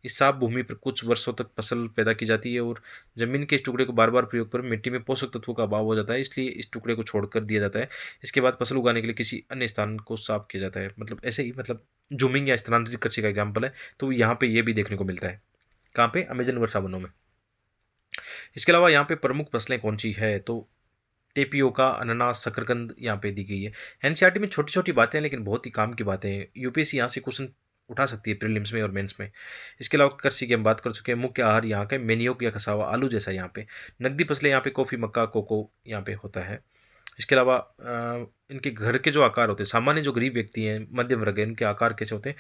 इस साफ भूमि पर कुछ वर्षों तक फसल पैदा की जाती है, और जमीन के इस टुकड़े को बार बार प्रयोग पर मिट्टी में पोषक तत्वों का अभाव हो जाता है, इसलिए इस टुकड़े को छोड़कर दिया जाता है। इसके बाद फसल उगाने के लिए किसी अन्य स्थान को साफ किया जाता है, मतलब ऐसे ही, मतलब जूमिंग या स्थानांतरित कृषि का एग्जाम्पल है। तो यहाँ पे ये भी देखने को मिलता है, कहाँ पे, अमेजन वर्षा वनों में। इसके अलावा यहाँ पे प्रमुख फसलें कौन सी है, तो टेपियोका, अनानास, शकरकंद यहाँ पे दी गई है। एनसीईआरटी में छोटी छोटी बातें हैं लेकिन बहुत ही काम की बातें हैं, यूपीएससी यहाँ से क्वेश्चन उठा सकती है प्रीलिम्स में और मेंस में। इसके अलावा कृषि की हम बात कर चुके हैं। मुख्य आहार यहाँ का मेनियोक या कसावा, आलू जैसा यहाँ पे। नकदी फसलें यहाँ पे कॉफ़ी, मक्का, कोको यहाँ पे होता है। इसके अलावा इनके घर के जो आकार होते हैं, सामान्य जो गरीब व्यक्ति हैं, मध्यम वर्ग है, इनके आकार कैसे होते हैं,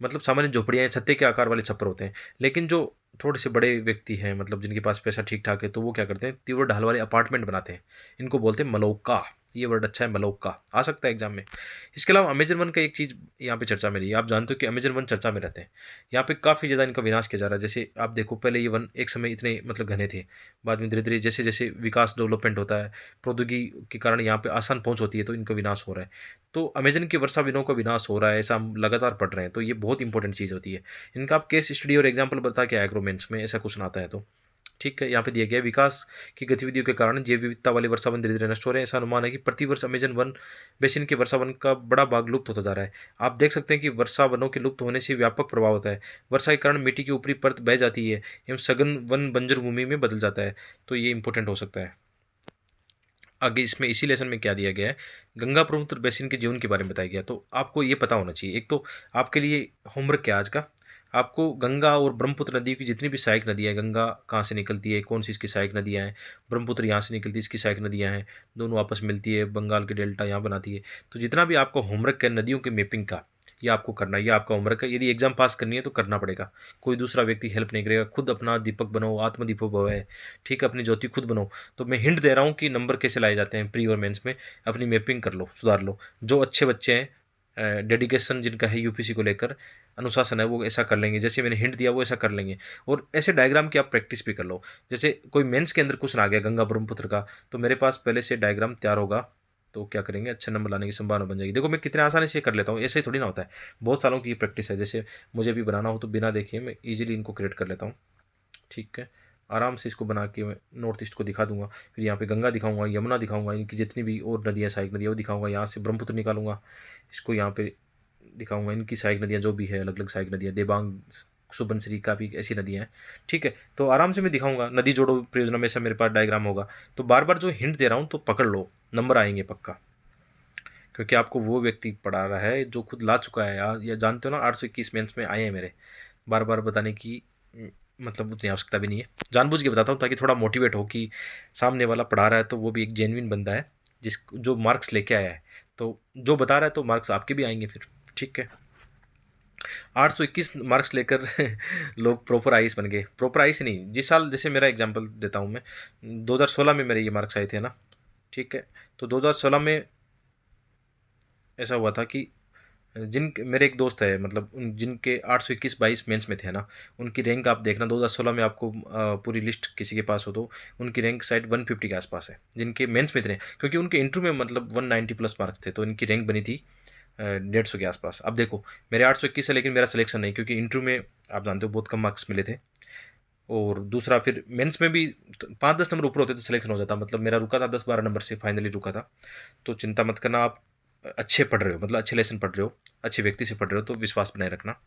मतलब सामान्य झोपड़ियाँ छत्ते के आकार वाले छप्पर होते हैं। लेकिन जो थोड़े से बड़े व्यक्ति हैं, मतलब जिनके पास पैसा ठीक ठाक है, तो वो क्या करते हैं, तीव्र ढाल वाले अपार्टमेंट बनाते हैं। इनको बोलते हैं मलौका। ये वर्ड अच्छा है, मलौका आ सकता है एग्जाम में। इसके अलावा अमेजन वन का एक चीज़ यहाँ पे चर्चा में रही है। आप जानते हो कि अमेजन वन चर्चा में रहते हैं। यहाँ पे काफ़ी ज़्यादा इनका विनाश किया जा रहा है। जैसे आप देखो, पहले ये वन एक समय इतने मतलब घने थे, बाद में धीरे धीरे जैसे जैसे विकास डेवलपमेंट होता है, प्रौद्योगिकी के कारण यहाँ पे आसान पहुँच होती है, तो इनका विनाश हो रहा है। तो अमेजन की वर्षा वनों का विनाश हो रहा है, ऐसा हम लगातार पढ़ रहे हैं, तो ये बहुत इंपॉर्टेंट चीज़ होती है। इनका आप केस स्टडी और एग्जाम्पल बता के एग्रोमेंट्स में ऐसा क्वेश्चन आता है तो। ठीक है। यहाँ पे दिया गया है, विकास की गतिविधियों के कारण जैव विविधता वाले वर्षा वन धीरे धीरे नष्ट हो रहे हैं। ऐसा अनुमान है कि प्रतिवर्ष अमेजन वन बेसिन के वर्षा वन का बड़ा भाग लुप्त होता जा रहा है। आप देख सकते हैं कि वर्षा वनों के लुप्त होने से व्यापक प्रभाव होता है। वर्षा के कारण मिट्टी की ऊपरी परत बह जाती है एवं सघन वन बंजर भूमि में बदल जाता है, तो ये इंपॉर्टेंट हो सकता है। आगे इसमें इसी लेसन में क्या दिया गया है, गंगा ब्रह्मपुत्र बेसिन के जीवन के बारे में बताया गया। तो आपको ये पता होना चाहिए, एक तो आपके लिए होमवर्क क्या है आज का, आपको गंगा और ब्रह्मपुत्र नदी की जितनी भी सहायक नदियाँ हैं, गंगा कहाँ से निकलती है, कौन सी इसकी सहायक नदियाँ हैं, ब्रह्मपुत्र यहाँ से निकलती है, इसकी सहायक नदियाँ हैं, दोनों आपस में मिलती है, बंगाल के डेल्टा यहाँ बनाती है। तो जितना भी आपको होमवर्क है नदियों के मैपिंग का, ये आपको करना है, ये आपका होमवर्क है। यदि एग्जाम पास करनी है तो करना पड़ेगा, कोई दूसरा व्यक्ति हेल्प नहीं करेगा। खुद अपना दीपक बनो, आत्मदीपक भव है। ठीक है, अपनी ज्योति खुद बनो। तो मैं हिंट दे रहा हूँ कि नंबर कैसे लाए जाते हैं प्री और मेंस में। अपनी मैपिंग कर लो, सुधार लो। जो अच्छे बच्चे हैं, डेडिकेशन जिनका है यूपीसी को लेकर, अनुशासन है, वो ऐसा कर लेंगे, जैसे मैंने हिंट दिया वो ऐसा कर लेंगे। और ऐसे डायग्राम की आप प्रैक्टिस भी कर लो। जैसे कोई मेंस के अंदर क्वेश्चन आ गया गंगा ब्रह्मपुत्र का, तो मेरे पास पहले से डायग्राम तैयार होगा, तो क्या करेंगे, अच्छे नंबर लाने की संभावना बन जाएगी। देखो मैं कितने आसानी से कर लेता हूँ, ऐसे ही थोड़ी ना होता है, बहुत सालों की प्रैक्टिस है। जैसे मुझे भी बनाना हो तो बिना देखे मैं ईजिली इनको क्रिएट कर लेता हूँ। ठीक है। आराम से इसको बना के मैं नॉर्थ ईस्ट को दिखा दूंगा। फिर यहाँ पे गंगा दिखाऊंगा, यमुना दिखाऊंगा, इनकी जितनी भी और नदियाँ, सहायक नदियाँ, वो दिखाऊंगा। यहाँ से ब्रह्मपुत्र निकालूंगा, इसको यहाँ पे दिखाऊंगा, इनकी सहायक नदियाँ जो भी है, अलग अलग सहायक नदियाँ, देबांग, सुबनश्री का भी ऐसी नदियाँ हैं। ठीक है। तो आराम से मैं दिखाऊंगा, नदी जोड़ो परियोजना में ऐसा मेरे पास डायग्राम होगा। तो बार बार जो हिंट दे रहा हूँ तो पकड़ लो, नंबर आएंगे पक्का, क्योंकि आपको वो व्यक्ति पढ़ा रहा है जो खुद ला चुका है यार। या जानते हो ना, 821 मेंस में आए हैं मेरे। बार बार बताने की मतलब उतनी आवश्यकता भी नहीं है, जानबूझ के बताता हूँ ताकि थोड़ा मोटिवेट हो कि सामने वाला पढ़ा रहा है तो वो भी एक जेन्युइन बंदा है, जिस जो मार्क्स लेके आया है। तो जो बता रहा है तो मार्क्स आपके भी आएंगे फिर। ठीक है। 821 मार्क्स लेकर लोग प्रॉपर आईएएस बन गए। प्रॉपर आईएएस नहीं, जिस साल, जैसे मेरा एग्जांपल देता हूँ मैं, 2016 में मेरे ये मार्क्स आए थे ना। ठीक है। तो 2016 में ऐसा हुआ था कि जिन मेरे एक दोस्त है, मतलब जिनके 821-22 मेंस में थे ना, उनकी रैंक आप देखना 2016 में, आपको पूरी लिस्ट किसी के पास हो तो उनकी रैंक शायद 150 के आसपास है, जिनके मेंस में थे। क्योंकि उनके इंटरव्यू में मतलब 190 प्लस मार्क्स थे, तो इनकी रैंक बनी थी 150 के आसपास। अब देखो मेरे 821 है, लेकिन मेरा सिलेक्शन नहीं, क्योंकि इंटरव्यू में आप जानते हो बहुत कम मार्क्स मिले थे। और दूसरा फिर मेंस में भी 5-10 नंबर ऊपर होते तो सिलेक्शन हो जाता, मतलब मेरा रुका था 10-12 नंबर से, फाइनली रुका था। तो चिंता मत करना, आप अच्छे पढ़ रहे हो, मतलब अच्छे लेसन पढ़ रहे हो, अच्छे व्यक्ति से पढ़ रहे हो, तो विश्वास बनाए रखना।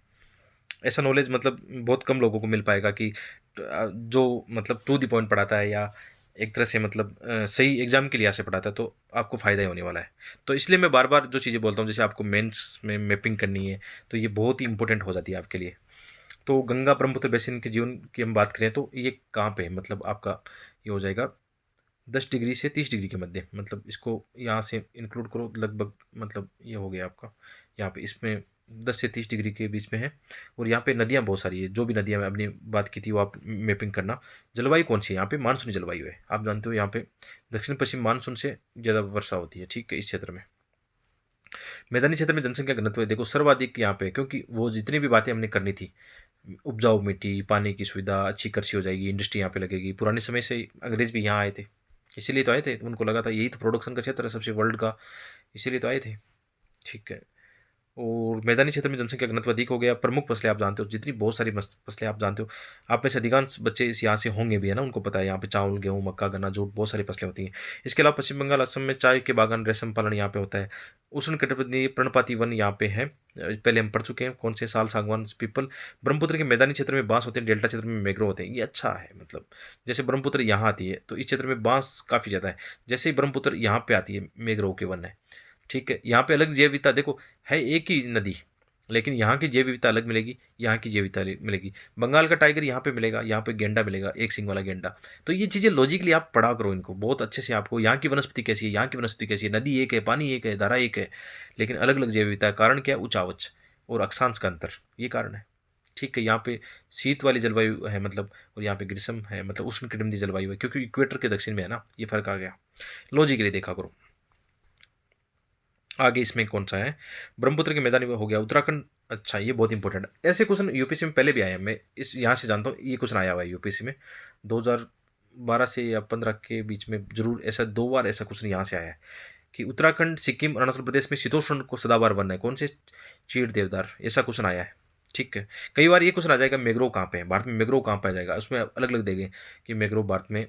ऐसा नॉलेज मतलब बहुत कम लोगों को मिल पाएगा कि जो मतलब टू द पॉइंट पढ़ाता है, या एक तरह से मतलब सही एग्जाम के लिहाज से पढ़ाता है, तो आपको फ़ायदा ही होने वाला है। तो इसलिए मैं बार बार जो चीज़ें बोलता हूँ, जैसे आपको मेंस में मैपिंग करनी है, तो ये बहुत ही इंपॉर्टेंट हो जाती है आपके लिए। तो गंगा ब्रह्मपुत्र बेसिन के जीवन की हम बात करें तो ये कहाँ पे है, मतलब आपका ये हो जाएगा 10 डिग्री से 30 डिग्री के मध्य, मतलब इसको यहाँ से इंक्लूड करो लगभग, मतलब ये हो गया आपका यहाँ पे, इसमें 10 से 30 डिग्री के बीच में है। और यहाँ पे नदियाँ बहुत सारी है, जो भी नदियाँ मैं अपनी बात की थी वो आप मैपिंग करना। जलवायु कौन सी है यहाँ पे, मानसूनी जलवायु है, आप जानते हो यहाँ पे दक्षिण पश्चिम मानसून से ज़्यादा वर्षा होती है, ठीक है, इस क्षेत्र में। मैदानी क्षेत्र में जनसंख्या घनत्व है देखो सर्वाधिक यहाँ पे, क्योंकि वो जितनी भी बातें हमने करनी थी, उपजाऊ मिट्टी, पानी की सुविधा, अच्छी कृषि हो जाएगी, इंडस्ट्री यहाँ पे लगेगी। पुराने समय से अंग्रेज भी यहाँ आए थे, इसीलिए तो आए थे, तो उनको लगा था यही तो प्रोडक्शन का क्षेत्र है सबसे वर्ल्ड का, इसीलिए तो आए थे, ठीक है। और मैदानी क्षेत्र में जनसंख्या घनत्व अधिक हो गया। प्रमुख फसलें आप जानते हो, जितनी बहुत सारी फसलें आप जानते हो, आप में से अधिकांश बच्चे इस यहाँ से होंगे भी, है ना, उनको पता है यहाँ पे चावल, गेहूँ, मक्का, गन्ना, जूट, बहुत सारी फसलें होती हैं। इसके अलावा पश्चिम बंगाल, असम में चाय के बागान, रेशम पालन यहाँ पे होता है। उष्ण कटिबंधीय पर्णपाती वन यहाँ पे है, पहले हम पढ़ चुके हैं कौन से, साल, सागवान, पीपल। ब्रह्मपुत्र के मैदानी क्षेत्र में बांस होते हैं, डेल्टा क्षेत्र में मैंग्रोव होते हैं, ये अच्छा है, मतलब जैसे ब्रह्मपुत्र यहाँ आती है तो इस क्षेत्र में बांस काफ़ी ज़्यादा है, जैसे ही ब्रह्मपुत्र यहाँ पे आती है मैंग्रोव के वन है, ठीक है। यहाँ पे अलग जैव विविधता देखो, है एक ही नदी, लेकिन यहाँ की जैव विविधता अलग मिलेगी, यहाँ की जैव विविधता अलग मिलेगी। बंगाल का टाइगर यहाँ पे मिलेगा, यहाँ पे गेंडा मिलेगा, एक सिंग वाला गेंडा। तो ये चीज़ें लॉजिकली आप पढ़ा करो इनको बहुत अच्छे से, आपको यहाँ की वनस्पति कैसी है, यहाँ की वनस्पति कैसी है, नदी एक है, पानी एक है, धारा एक है, लेकिन अलग अलग जैव विविधता है। कारण क्या है, उच्च आवच और अक्षांश का अंतर, ये कारण है, ठीक है। यहाँ पे शीत वाली जलवायु है, मतलब, और यहाँ पे ग्रीष्म है, मतलब उष्ण कटिबंधीय जलवायु है, क्योंकि इक्वेटर के दक्षिण में है ना, ये फर्क आ गया। लॉजिकली देखा करो। आगे इसमें कौन सा है, ब्रह्मपुत्र के मैदानी में हो गया उत्तराखंड। अच्छा, ये बहुत इंपॉर्टेंट है, ऐसे क्वेश्चन यूपीएससी में पहले भी आए हैं, मैं इस यहाँ से जानता हूँ, ये क्वेश्चन आया हुआ है यूपीएससी में 2012 से या 15 के बीच में, जरूर ऐसा 2 बार ऐसा क्वेश्चन यहाँ से आया है कि उत्तराखंड, सिक्किम, अरुणाचल प्रदेश में शीतोष्ण को सदाबहार वन है, कौन से, चीड़ देवदार, ऐसा क्वेश्चन आया है, ठीक है। कई बार ये क्वेश्चन आ जाएगा मैंग्रोव कहाँ पे है भारत में, मैंग्रोव कहाँ पे आ जाएगा, उसमें अलग अलग देंगे कि मैंग्रोव भारत में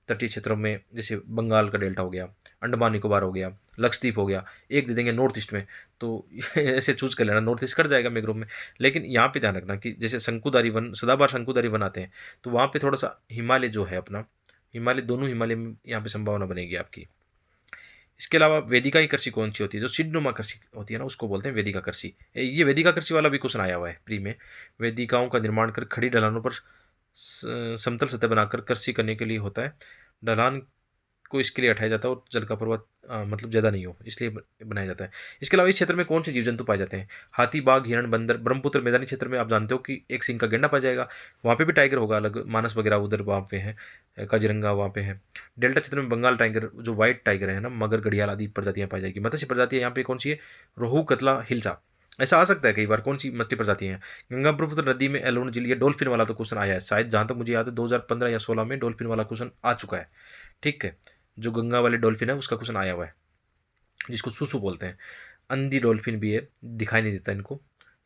तटीय क्षेत्रों में, जैसे बंगाल का डेल्टा हो गया, अंडमान निकोबार हो गया, लक्षद्वीप हो गया, एक दे देंगे नॉर्थ ईस्ट में, तो ऐसे चूज कर लेना, नॉर्थ ईस्ट कट जाएगा मैंग्रोव में। लेकिन यहाँ पे ध्यान रखना कि जैसे शंकुधारी वन, सदाबहार शंकुधारी वन आते हैं, तो वहाँ पे थोड़ा सा हिमालय जो है अपना, हिमालय, दोनों हिमालय में यहाँ पे संभावना बनेगी आपकी। इसके अलावा वेदिका की कृषि कौन सी होती है, जो सीढ़नुमा कृषि होती है ना, उसको बोलते हैं वेदिका कृषि। ये वेदिका कृषि वाला भी क्वेश्चन आया हुआ है प्री में। वेदिकाओं का निर्माण कर खड़ी ढलानों पर समतल सतह बनाकर कृषि करने के लिए होता है। ढलान को इसके लिए हटाया जाता है और जल का प्रवाह मतलब ज़्यादा नहीं हो, इसलिए बनाया जाता है। इसके अलावा इस क्षेत्र में कौन से जीव जंतु पाए जाते हैं, हाथी, बाघ, हिरण, बंदर। ब्रह्मपुत्र मैदानी क्षेत्र में आप जानते हो कि एक सिंह का गेंडा पाया जाएगा, वहाँ पे भी टाइगर होगा अलग, मानस वगैरह उधर वहाँ पे है, काजीरंगा वहाँ पे है। डेल्टा क्षेत्र में बंगाल टाइगर, जो व्हाइट टाइगर है ना, मगर, घड़ियाल आदि प्रजातियाँ पाई जाएगी। मत्स्य प्रजातियाँ यहाँ पे कौन सी है, रोहू, कतला, हिल्सा। ऐसा आ सकता है कई बार, कौन सी मछली प्रजाति है। गंगा ब्रह्मपुत्र नदी में एलोन झील, ये डॉल्फिन वाला तो क्वेश्चन आया है शायद, जहाँ तक मुझे याद है 2015 या 16 में डॉल्फिन वाला क्वेश्चन आ चुका है, ठीक है। जो गंगा वाले डॉल्फिन है उसका क्वेश्चन आया हुआ है, जिसको सुसु बोलते हैं। अंधी डॉल्फिन भी है, दिखाई नहीं देता इनको,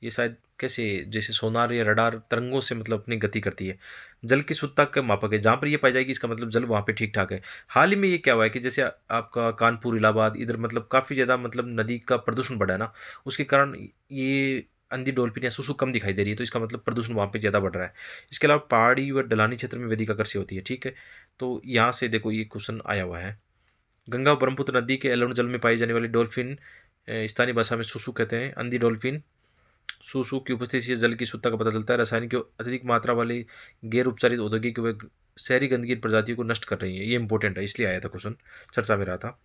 ये शायद कैसे, जैसे सोनार या रडार तरंगों से मतलब अपनी गति करती है। जल की शुद्धता का मापक है, जहाँ पर ये पाई जाएगी इसका मतलब जल वहाँ पे ठीक ठाक है। हाल ही में ये क्या हुआ है कि जैसे आपका कानपुर, इलाहाबाद, इधर मतलब काफ़ी ज़्यादा मतलब नदी का प्रदूषण बढ़ा है ना, उसके कारण ये अंधी डॉल्फिन या सुसु कम दिखाई दे रही है, तो इसका मतलब प्रदूषण वहाँ पे ज़्यादा बढ़ रहा है। इसके अलावा पहाड़ी व ढलानी क्षेत्र में वेदिका कृषि होती है, ठीक है। तो यहाँ से देखो ये क्वेश्चन आया हुआ है। गंगा और ब्रह्मपुत्र नदी के एलोन जल में पाई जाने वाली डॉल्फिन स्थानीय भाषा में सुसु कहते हैं। अंधी डॉल्फिन सुसु की उपस्थिति से जल की शुद्धता का पता चलता है। रासायनिक की अत्यधिक मात्रा वाली गैर उपचारित औद्योगिक व शहरी गंदगी प्रजातियों को नष्ट कर रही है, ये इंपॉर्टेंट है, इसलिए आया था क्वेश्चन, चर्चा में रहा था।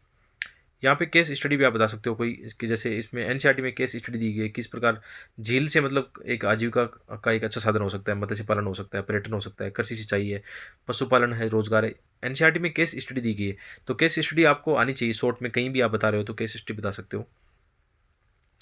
यहाँ पे केस स्टडी भी आप बता सकते हो कोई इसकी, जैसे इसमें एनसीईआरटी में केस स्टडी दी गई है, किस प्रकार झील से मतलब एक आजीविका का एक अच्छा साधन हो सकता है, मत्स्य पालन हो सकता है, पर्यटन हो सकता है, कृषि सिंचाई है, पशुपालन है, रोजगार है। एनसीईआरटी में केस स्टडी दी गई है, तो केस स्टडी आपको आनी चाहिए, शॉर्ट में कहीं भी आप बता रहे हो तो केस स्टडी बता सकते हो।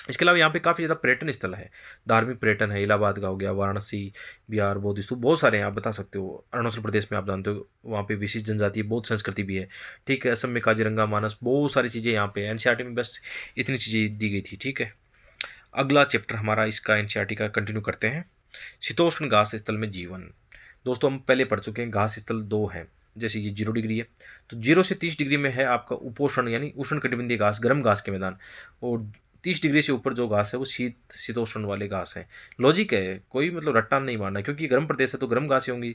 इसके अलावा यहाँ पे काफ़ी ज़्यादा पर्यटन स्थल है, धार्मिक पर्यटन है, इलाहाबाद का हो गया, वाराणसी, बिहार, बौद्ध स्तूप, बहुत सारे हैं, आप बता सकते हो। अरुणाचल प्रदेश में आप जानते हो वहाँ पे विशिष्ट जनजाति, बहुत संस्कृति भी है, ठीक है। असम में काजीरंगा, मानस, बहुत सारी चीज़ें यहाँ पे एनसीईआरटी में बस इतनी चीज़ें दी गई थी, ठीक है। अगला चैप्टर हमारा इसका एनसीईआरटी का कंटिन्यू करते हैं। शीतोष्ण घास स्थल में जीवन। दोस्तों हम पहले पढ़ चुके हैं घास स्थल दो है, जैसे ये 0 डिग्री है, तो 0 से 30 डिग्री में है आपका उपोष्ण यानी उष्ण कटिबंधीय घास, गर्म घास के मैदान। और 30 डिग्री से ऊपर जो घास है वो शीतोष्ण वाले घास है। लॉजिक है, कोई मतलब रट्टा नहीं मारना, क्योंकि गर्म प्रदेश है तो गर्म घासें होंगी।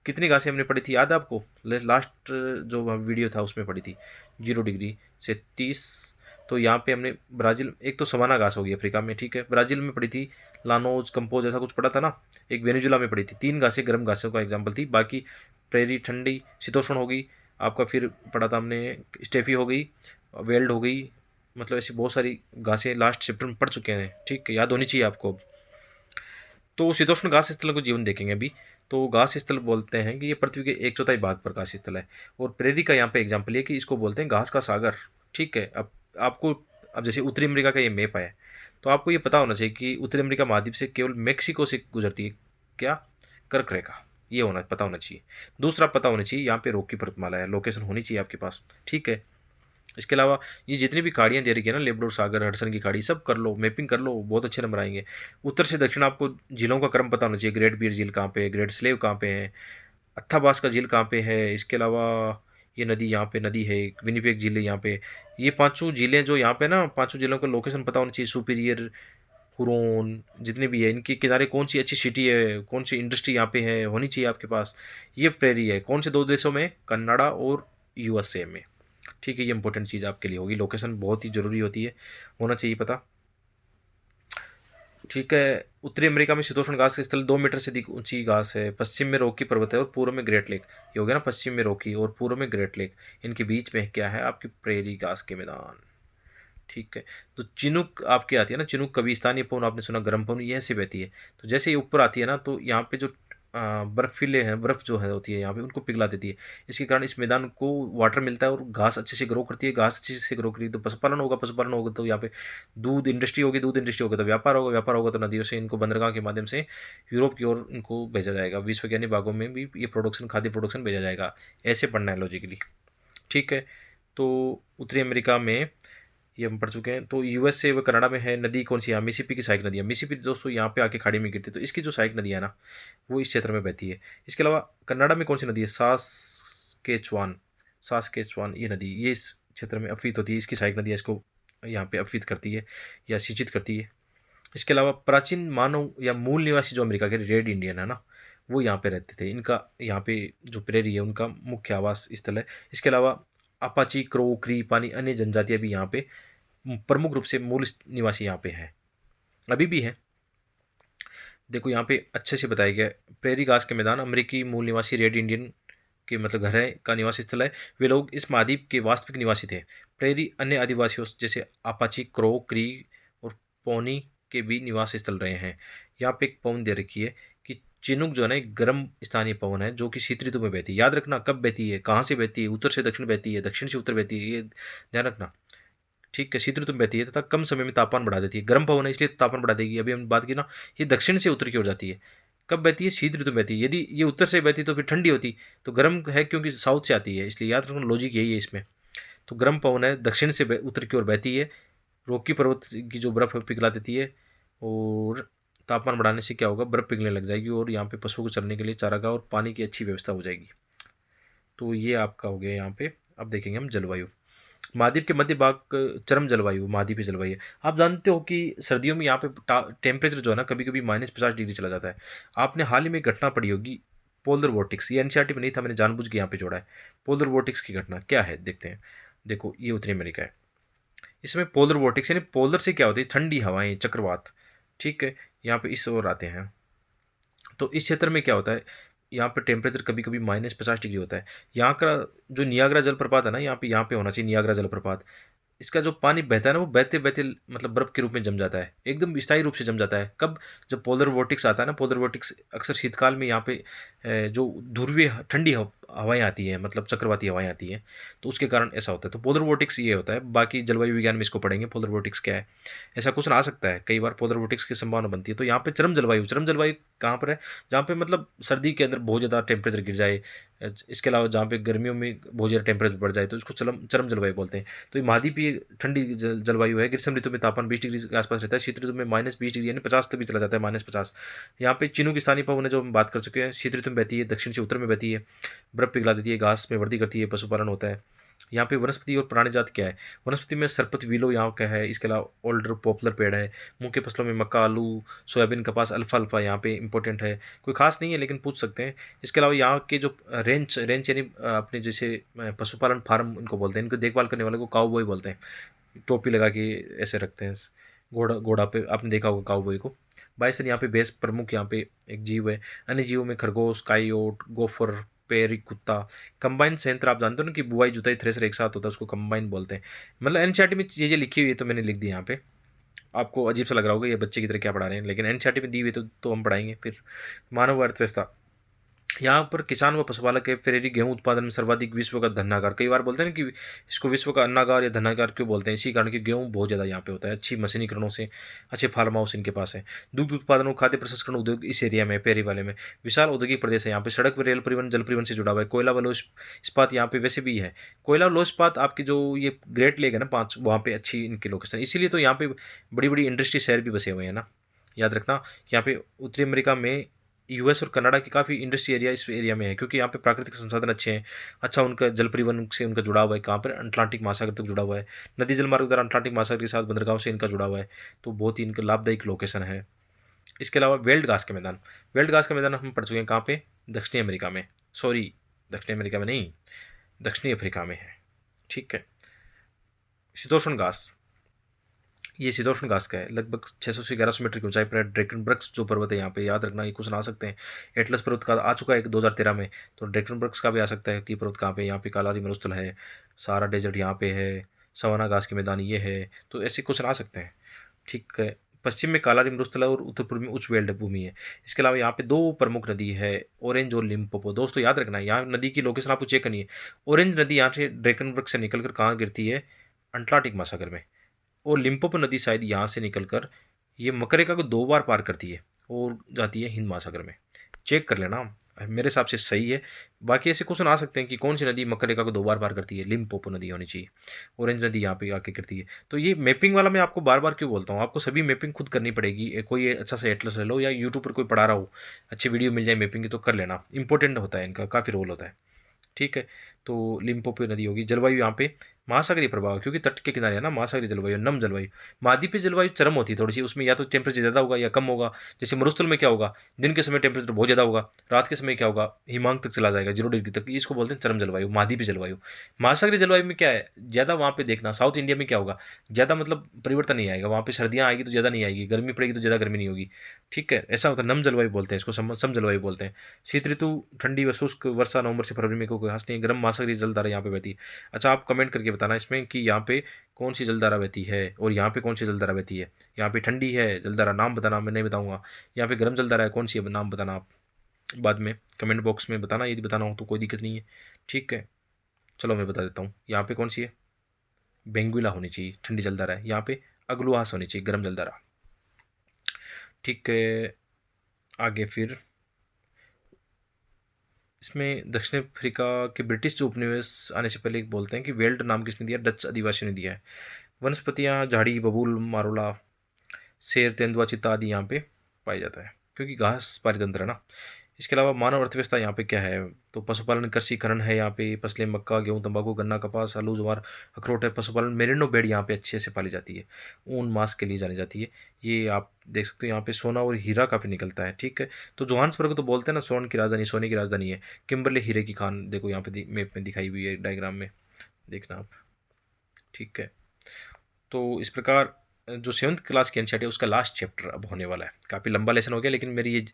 कितनी घासें हमने पढ़ी थी याद है आपको? लास्ट जो वीडियो था उसमें पढ़ी थी 0 डिग्री से 30। तो यहाँ पे हमने ब्राज़ील, एक तो सवाना घास होगी अफ्रीका में, ठीक है, ब्राज़ील में पड़ी थी लानोज कंपोज ऐसा कुछ पड़ा था ना, एक वेनेजुला में पड़ी थी। 3 घासें गर्म घासों का एग्जाम्पल थी, बाकी प्रेरी ठंडी शीतोष्ण हो गई आपका। फिर पढ़ा था हमने स्टेफी हो गई, वेल्ड हो गई, मतलब ऐसी बहुत सारी घासें लास्ट चैप्टर में पढ़ चुके हैं, ठीक है, याद होनी चाहिए आपको। तो शीतोष्ण घास स्थल को जीवन देखेंगे अभी। तो घास स्थल बोलते हैं कि ये पृथ्वी के 1/4 भाग पर घास स्थल है। और प्रेरी का यहाँ पे एग्जाम्पल है कि इसको बोलते हैं घास का सागर, ठीक है। अब आपको, अब जैसे उत्तरी अमेरिका का ये मैप है, तो आपको ये पता होना चाहिए कि उत्तरी अमेरिका महाद्वीप से केवल मेक्सिको से गुजरती है क्या, कर्क रेखा, ये होना पता होना चाहिए। दूसरा पता होना चाहिए यहाँ पे रॉकी पर्वतमाला है, लोकेशन होनी चाहिए आपके पास, ठीक है। इसके अलावा ये जितनी भी खाड़ियाँ दे रही है ना, लेबडोर सागर, हडसन की खाड़ी, सब कर लो, मैपिंग कर लो, बहुत अच्छे नंबर आएंगे। उत्तर से दक्षिण आपको झीलों का क्रम पता होना चाहिए, ग्रेट बीर झील कहाँ पे है, ग्रेट स्लेव कहाँ पे है, अत्थाबास का झील कहाँ पे है। इसके अलावा ये नदी, यहाँ पे नदी है विनिपेग झील है यहाँ पे। ये पांचों झीलें जो यहाँ पे ना, पांचों झीलों का लोकेशन पता होना चाहिए, सुपीरियर, हुरोन, जितने भी है इनके किनारे कौन सी अच्छी सिटी है, कौन सी इंडस्ट्री यहाँ पे है, होनी चाहिए आपके पास। ये प्रेरी है कौन से दो देशों में, कनाडा और यूएसए में, ठीक है। ये इंपॉर्टेंट चीज़ आपके लिए होगी, लोकेशन बहुत ही ज़रूरी होती है, होना चाहिए पता, ठीक है। उत्तरी अमेरिका में शीतोष्ण घास के स्थल 2 मीटर से अधिक ऊंची घास है। पश्चिम में रॉकी पर्वत है और पूर्व में ग्रेट लेक। ये हो गया ना, पश्चिम में रॉकी और पूर्व में ग्रेट लेक, इनके बीच में क्या है, आपकी प्रेरी घास के मैदान, ठीक है। तो चिनुक आपकी आती है ना, चिनुक कविस्तानी पवन, आपने सुना गर्म पवन, ये ऐसे बहती है। तो जैसे ये ऊपर आती है ना, तो यहाँ पे जो बर्फीले हैं, बर्फ़ जो है होती है यहाँ पे, उनको पिघला देती है। इसके कारण इस मैदान को वाटर मिलता है और घास अच्छे से ग्रो करती है। घास अच्छे से ग्रो करी तो पशुपालन होगा, पशुपालन होगा तो यहाँ पे दूध इंडस्ट्री होगी, दूध इंडस्ट्री होगा तो व्यापार होगा, व्यापार होगा तो नदियों से इनको बंदरगाह के माध्यम से यूरोप की ओर इनको भेजा जाएगा। विश्व के अन्य भागों में भी ये प्रोडक्शन, खाद्य प्रोडक्शन भेजा जाएगा। ऐसे पढ़ना है लॉजिकली, ठीक है। तो उत्तरी अमेरिका में ये हम पढ़ चुके हैं। तो यूएसए व कनाडा में है नदी कौन सी, यहाँ मिसिसिपी की सहायक नदी है। मिसिसिपी दोस्तों यहाँ पे आके खाड़ी में गिरती है, तो इसकी जो सहायक नदी है ना, वो इस क्षेत्र में बहती है। इसके अलावा कनाडा में कौन सी नदी है, सास्केचुआन, सास्केचुआन ये नदी, ये इस क्षेत्र में अपवित होती है, इसकी सहायक नदी है, इसको यहाँ पे अपवित करती है या सिंचित करती है। इसके अलावा प्राचीन मानव या मूल निवासी जो अमेरिका के रेड इंडियन है ना, वो यहाँ पे रहते थे। इनका यहाँ पे जो प्रेरी है उनका मुख्य आवास स्थल है। इसके अलावा अपाची, क्रो, क्री, पानी, अन्य जनजातियाँ भी यहाँ पे प्रमुख रूप से मूल निवासी यहाँ पे हैं, अभी भी हैं। देखो यहाँ पे अच्छे से बताया गया है। प्रेरी घास के मैदान अमेरिकी मूल निवासी रेड इंडियन के मतलब घर है का निवासी स्थल है। वे लोग इस महाद्वीप के वास्तविक निवासी थे। प्रेरी अन्य आदिवासियों जैसे अपाची, क्रो, क्री और पोनी के भी निवास स्थल रहे हैं। यहाँ पे एक पवन दे रखी है कि चिनुक जो है ना, एक गर्म स्थानीय पवन है जो कि शीत ऋतु में बहती है। याद रखना कब बहती है, कहाँ से बहती है, उत्तर से दक्षिण बहती है, दक्षिण से उत्तर बहती है, ये ध्यान रखना, ठीक है। शीत ऋतु में बहती है तथा कम समय में तापमान बढ़ा देती है। गर्म पवन है इसलिए तापमान बढ़ा देगी। अभी हम बात की ना, ये दक्षिण से उत्तर की ओर जाती है। कब बहती है, शीत ऋतु में बहती है। यदि ये उत्तर से बहती तो फिर ठंडी होती, तो गर्म है क्योंकि साउथ से आती है, इसलिए याद रखना लॉजिक यही है इसमें। तो गर्म पवन है, दक्षिण से उत्तर की ओर बहती है, रॉकी पर्वत की जो बर्फ़ पिघला देती है, और तापमान बढ़ाने से क्या होगा, बर्फ़ पिघलने लग जाएगी और यहाँ पे पशुओं को चरने के लिए चारागाह और पानी की अच्छी व्यवस्था हो जाएगी। तो ये आपका हो गया यहाँ पे। अब देखेंगे हम जलवायु। महाद्वीप के मध्य भाग चरम जलवायु, महाद्वीपीय जलवायु है। आप जानते हो कि सर्दियों में यहाँ पे टेम्परेचर जो है ना, कभी कभी -50 डिग्री चला जाता है। आपने हाल ही में एक घटना पढ़ी होगी, पोलर वोर्टिक्स। ये एनसीईआरटी में नहीं था, मैंने जानबूझ के यहाँ पे जोड़ा है। पोलर वोर्टिक्स की घटना क्या है देखते हैं। देखो ये उत्तरी अमेरिका है, इसमें पोलर वोर्टिक्स यानी पोलर से क्या होती है, ठंडी हवाएं, चक्रवात, ठीक है, यहाँ पे इस ओर आते हैं। तो इस क्षेत्र में क्या होता है, यहाँ पे टेम्परेचर कभी कभी -50 डिग्री होता है। यहाँ का जो नियाग्रा जलप्रपात है ना, यहाँ पे होना चाहिए नियाग्रा जलप्रपात। इसका जो पानी बहता है ना, वो बहते बहते मतलब बर्फ़ के रूप में जम जाता है, एकदम स्थायी रूप से जम जाता है। कब, जब पोलर वोर्टिक्स आता है ना, पोलर वोर्टिक्स अक्सर शीतकाल में यहाँ पे जो ध्रुवीय ठंडी हवाएं आती हैं, मतलब चक्रवाती हवाएं आती हैं, तो उसके कारण ऐसा होता है। तो पोलर वोर्टिक्स ये होता है। बाकी जलवायु विज्ञान में इसको पढ़ेंगे पोलर वोर्टिक्स क्या है, ऐसा क्वेश्चन आ सकता है कई बार, पोलर वोर्टिक्स की संभावना बनती है। तो यहाँ पे चरम जलवायु, चरम जलवायु कहाँ पर है, जहाँ पे मतलब सर्दी के अंदर बहुत ज़्यादा टेम्परेचर गिर जाए, इसके अलावा जहाँ पे गर्मियों में बहुत ज़्यादा टेम्परेचर बढ़ जाए तो इसको चरम चरम जलवायु बोलते हैं। तो ये महाद्वीपीय ठंडी जलवायु है। ग्रीष्म ऋतु में तापमान 20 डिग्री के आसपास रहता है, शीत ऋतु में -20 डिग्री यानी 50 तक भी चला जाता है, -50। यहाँ पे चीनों की स्थानीय पवन है जो हम बात कर चुके हैं, शीत ऋतु में बहती है, दक्षिण से उत्तर में बहती है, बर्फ पिघला देती है, घास में वृद्धि करती है, पशुपालन होता है। यहाँ पे वनस्पति और प्राणी जात क्या है, वनस्पति में सरपत विलो यहाँ का है, इसके अलावा ओल्डर पॉपुलर पेड़ है। मुख्य फसलों में मक्का, आलू, सोयाबीन, कपास, अल्फा अल्फा यहाँ पे इंपॉर्टेंट है। कोई खास नहीं है लेकिन पूछ सकते हैं। इसके अलावा यहाँ के जो रेंच रेंच यानी अपने जैसे पशुपालन फार्म इनको बोलते हैं, इनको देखभाल करने वाले को काउबॉय बोलते हैं। टोपी लगा के ऐसे रखते हैं, घोड़ा घोड़ा पे आपने देखा होगा काउबॉय को। बाइसन यहाँ पे बेस प्रमुख यहाँ पे एक जीव है। अन्य जीवों में खरगोश, काइयोट, गोफर, पेरी कुत्ता। कंबाइन संयंत्र आप जानते हो ना कि बुआई जुताई थ्रेसर एक साथ होता है, उसको कंबाइन बोलते हैं। मतलब एनसीईआरटी में चीज़ें लिखी हुई है तो मैंने लिख दी यहाँ पे। आपको अजीब सा लग रहा होगा ये बच्चे की तरह क्या पढ़ा रहे हैं, लेकिन एनसीईआरटी में दी हुई तो हम पढ़ाएंगे। फिर मानव अर्थव्यवस्था, यहाँ पर किसान व पशुपालक है। फिर गेहूं उत्पादन में सर्वाधिक विश्व का धन्नागार, कई बार बोलते हैं ना कि इसको विश्व का अन्नागार या धन्नागार क्यों बोलते हैं, इसी कारण कि गेहूं बहुत ज़्यादा यहाँ पे होता है। अच्छी मशीनीकरणों से अच्छे फार्म हाउस इनके पास है। दुग्ध उत्पादन और खाद्य प्रसंस्करण उद्योग इस एरिया में, पेरी वाले में विशाल औद्योगिक प्रदेश है। यहाँ पे सड़क व रेल परिवहन, जल परिवहन से जुड़ा हुआ है। कोयला व लौह इस्पात यहाँ पे वैसे भी है। कोयला और लौह इस्पात आपकी जो ये ग्रेट लेक है ना 5, वहाँ पे अच्छी इनकी लोकेशन, इसीलिए तो यहाँ पे बड़ी बड़ी इंडस्ट्री शहर भी बसे हुए हैं ना, याद रखना। यहाँ पे उत्तरी अमेरिका में यूएस और कनाडा की काफ़ी इंडस्ट्री एरिया इस एरिया में है, क्योंकि यहाँ पे प्राकृतिक संसाधन अच्छे हैं। अच्छा उनका जल परिवहन से उनका जुड़ा हुआ है, कहाँ पर अटलांटिक महासागर तक जुड़ा हुआ है। नदी जल मार्ग द्वारा अटलांटिक महासागर के साथ बंदरगाह से इनका जुड़ा हुआ है, तो बहुत ही इनका लाभदायक लोकेशन है। इसके अलावा वेल्ड घास के मैदान, वेल्ड घास के मैदान हम पढ़ चुके हैं कहाँ पे, दक्षिणी अमेरिका में, सॉरी दक्षिणी अमेरिका में नहीं, दक्षिणी अफ्रीका में है। ठीक है। शीतोष्ण घास, ये शीतोष्ण घास का है, लगभग 600 से 1100 मीटर की ऊंचाई पर है। ड्रेकनब्रग्स जो पर्वत है यहाँ पे, याद रखना, ये क्वेश्चन आ सकते हैं। एटलस पर्वत का आ चुका है 2013 में, तो ड्रेकनब्रग्स का भी आ सकता है कि पर्वत कहाँ पे। यहाँ पे कालारी मरुस्थल है, सारा डेजर्ट यहाँ पे है, सवाना घास के मैदान ये है, तो ऐसे क्वेश्चन आ सकते हैं। ठीक है। पश्चिम में कालारी मरुस्थल है और उत्तर पूर्व में उच्च वेल्ड भूमि है। इसके अलावा यहाँ पे दो प्रमुख नदी है, ऑरेंज और लिम्पोपो। दोस्तों याद रखना है, यहाँ नदी की लोकेशन आपको चेक करनी है। ऑरेंज नदी यहाँ से ड्रेकनब्रग से निकलकर कहाँ गिरती है, अटलांटिक महासागर में। और लिम्पोपो नदी शायद यहाँ से निकलकर ये मकरेका को 2 बार पार करती है और जाती है हिंद महासागर में। चेक कर लेना, मेरे हिसाब से सही है। बाकी ऐसे क्वेश्चन आ सकते हैं कि कौन सी नदी मकरेका को 2 बार पार करती है, लिम्पोपो नदी होनी चाहिए। ऑरेंज नदी यहाँ पे आके गिरती है। तो ये मैपिंग वाला मैं आपको बार बार क्यों बोलता हूँ, आपको सभी मैपिंग खुद करनी पड़ेगी। कोई अच्छा सा एटलस ले लो या यूट्यूब पर कोई पढ़ा रहा हो, अच्छी वीडियो मिल जाए मैपिंग की तो कर लेना, इंपॉर्टेंट होता है, इनका काफ़ी रोल होता है। ठीक है। तो लिम्पोपो नदी होगी। जलवायु यहाँ पे महासागरीय प्रभाव, क्योंकि तट के किनारे है ना, महासागरीय जलवायु, नम जलवायु। महाद्वीपीय जलवायु चरम होती है थोड़ी सी, उसमें या तो टेम्परेचर ज़्यादा होगा या कम होगा। जैसे मरुस्थल में क्या होगा, दिन के समय टेम्परेचर बहुत ज़्यादा होगा, रात के समय क्या होगा, हिमांक तक चला जाएगा 0 डिग्री तक, इसको बोलते हैं चरम जलवायु, महाद्वीपीय जलवायु। महासागरीय जलवायु में क्या है, ज़्यादा वहाँ पे देखना, साउथ इंडिया में क्या होगा, ज़्यादा मतलब परिवर्तन नहीं आएगा, वहाँ पे सर्दियाँ आएगी तो ज़्यादा नहीं आएगी, गर्मी पड़ेगी तो ज़्यादा गर्मी नहीं होगी। ठीक है, ऐसा होता है। नम जलवायु बोलते हैं इसको, सम जलवायु बोलते हैं। शीत ऋतु ठंडी व शुष्क, वर्षा नवंबर से फरवरी में, कोई खास नहीं है। गर्म महासागरीय जलधारा यहाँ पे बहती है। अच्छा आप कमेंट करके बताना इसमें कि यहाँ पे कौन सी जलधारा बहती है और यहाँ पे कौन सी जलधारा बहती है। यहाँ पे ठंडी है जलधारा, नाम बताना, मैं नहीं बताऊंगा। यहाँ पे गर्म जलधारा है, कौन सी है नाम बताना आप बाद में कमेंट बॉक्स में बताना, यदि बताना हो तो कोई दिक्कत नहीं है। ठीक है, चलो मैं बता देता हूँ। यहाँ पे कौन सी है, बेंगुला होनी चाहिए, ठंडी जलधारा है। यहाँ पे अग्लुआस होनी चाहिए, गर्म जलधारा। ठीक है, आगे फिर इसमें दक्षिण अफ्रीका के ब्रिटिश जो उपनिवेश आने से पहले एक बोलते हैं कि वेल्ड नाम किसने दिया, डच आदिवासियों ने दिया है। वनस्पतियाँ झाड़ी, बबूल, मारोला, शेर, तेंदुआ, चीता आदि यहाँ पे पाया जाता है, क्योंकि घास पारितंत्र है ना। इसके अलावा मानव अर्थव्यवस्था यहाँ पे क्या है, तो पशुपालन, कृषि, खनन है यहाँ पे, फसलें मक्का, गेहूँ, तंबाकू, गन्ना, कपास, आलू, ज्वार, अखरोट है। पशुपालन, मेरिनो भेड़ यहाँ पे अच्छे से पाली जाती है, ऊन मांस के लिए जानी जाती है। ये आप देख सकते हो, यहाँ पे सोना और हीरा काफ़ी निकलता है। ठीक है। तो जोहान्सबर्ग तो बोलते हैं ना स्वर्ण की राजधानी, सोने की राजधानी है। किम्बरले हीरे की खान, देखो यहाँ पे मैप में दिखाई हुई है, डायग्राम में देखना आप। ठीक है। तो इस प्रकार जो 7th क्लास की एनसीईआरटी है उसका लास्ट चैप्टर अब होने वाला है। काफ़ी लंबा लेसन हो गया, लेकिन मेरी ये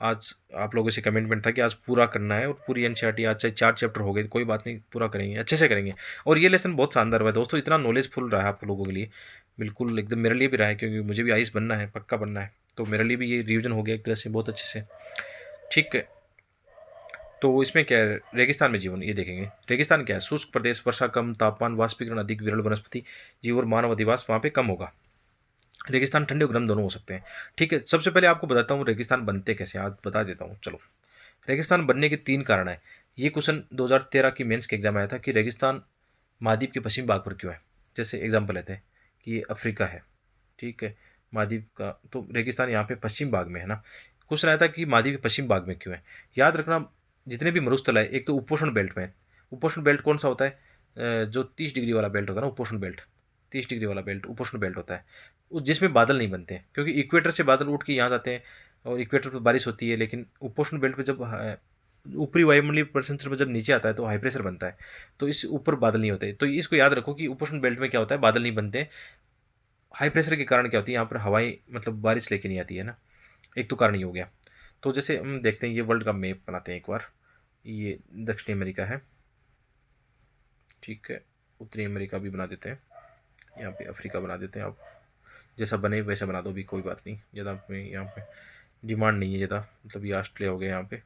आज आप लोगों से कमिटमेंट था कि आज पूरा करना है, और पूरी एनसीईआरटी आज चाहे 4 चैप्टर हो गए कोई बात नहीं, पूरा करेंगे, अच्छे से करेंगे। और ये लेसन बहुत शानदार हुआ है दोस्तों, इतना नॉलेजफुल रहा है आप लोगों के लिए, बिल्कुल एकदम मेरे लिए भी रहा है, क्योंकि मुझे भी आईएएस बनना है, पक्का बनना है। तो मेरे लिए भी ये रिविजन हो गया एक तरह से बहुत अच्छे से। ठीक है। तो इसमें क्या है, रेगिस्तान में जीवन, ये देखेंगे। रेगिस्तान क्या है, शुष्क प्रदेश, वर्षा कम, तापमान, वाष्पीकरण अधिक, विरल वनस्पति जीव और मानव अधिवास वहाँ पे कम होगा। रेगिस्तान ठंडे और गर्म दोनों हो सकते हैं। ठीक है, सबसे पहले आपको बताता हूँ रेगिस्तान बनते कैसे, आज बता देता हूँ चलो। रेगिस्तान बनने के 3 कारण हैं। ये क्वेश्चन 2013 की मेंस के एग्जाम आया था कि रेगिस्तान महाद्वीप के पश्चिमी भाग पर क्यों है। जैसे एग्जाम्पल लेते हैं कि ये अफ्रीका है, ठीक है, महाद्वीप का तो रेगिस्तान यहाँ पे पश्चिम भाग में है ना। क्वेश्चन आया था कि महाद्वीप के पश्चिम भाग में क्यों है। याद रखना, जितने भी मरुस्थल है एक तो उपोष्ण बेल्ट में है। उपोष्ण बेल्ट कौन सा होता है? जो 30 डिग्री वाला बेल्ट होता है ना, उपोष्ण बेल्ट, 30 डिग्री वाला बेल्ट उपोष्ण बेल्ट होता है। जिसमें बादल नहीं बनते हैं, क्योंकि इक्वेटर से बादल उठ के यहाँ जाते हैं और इक्वेटर पर बारिश होती है। लेकिन उपोष्ण बेल्ट पे जब ऊपरी वायुमंडलीय परिसंचरण में जब नीचे आता है तो हाई प्रेशर बनता है, तो इस ऊपर बादल नहीं होते। तो इसको याद रखो कि उपोष्ण बेल्ट में क्या होता है, बादल नहीं बनते। हाई प्रेशर के कारण क्या होती है, यहाँ पर हवाएं मतलब बारिश लेके नहीं आती है ना। एक तो कारण ये हो गया। तो जैसे हम देखते हैं, ये वर्ल्ड का मैप बनाते हैं एक बार। ये दक्षिणी अमेरिका है, ठीक है, उत्तरी अमेरिका भी बना देते हैं, यहाँ पे अफ्रीका बना देते हैं। आप जैसा बने वैसा बना दो भी, कोई बात नहीं, ज़्यादा में यहाँ पे डिमांड नहीं है ज़्यादा। मतलब ये ऑस्ट्रेलिया हो गया यहाँ पे,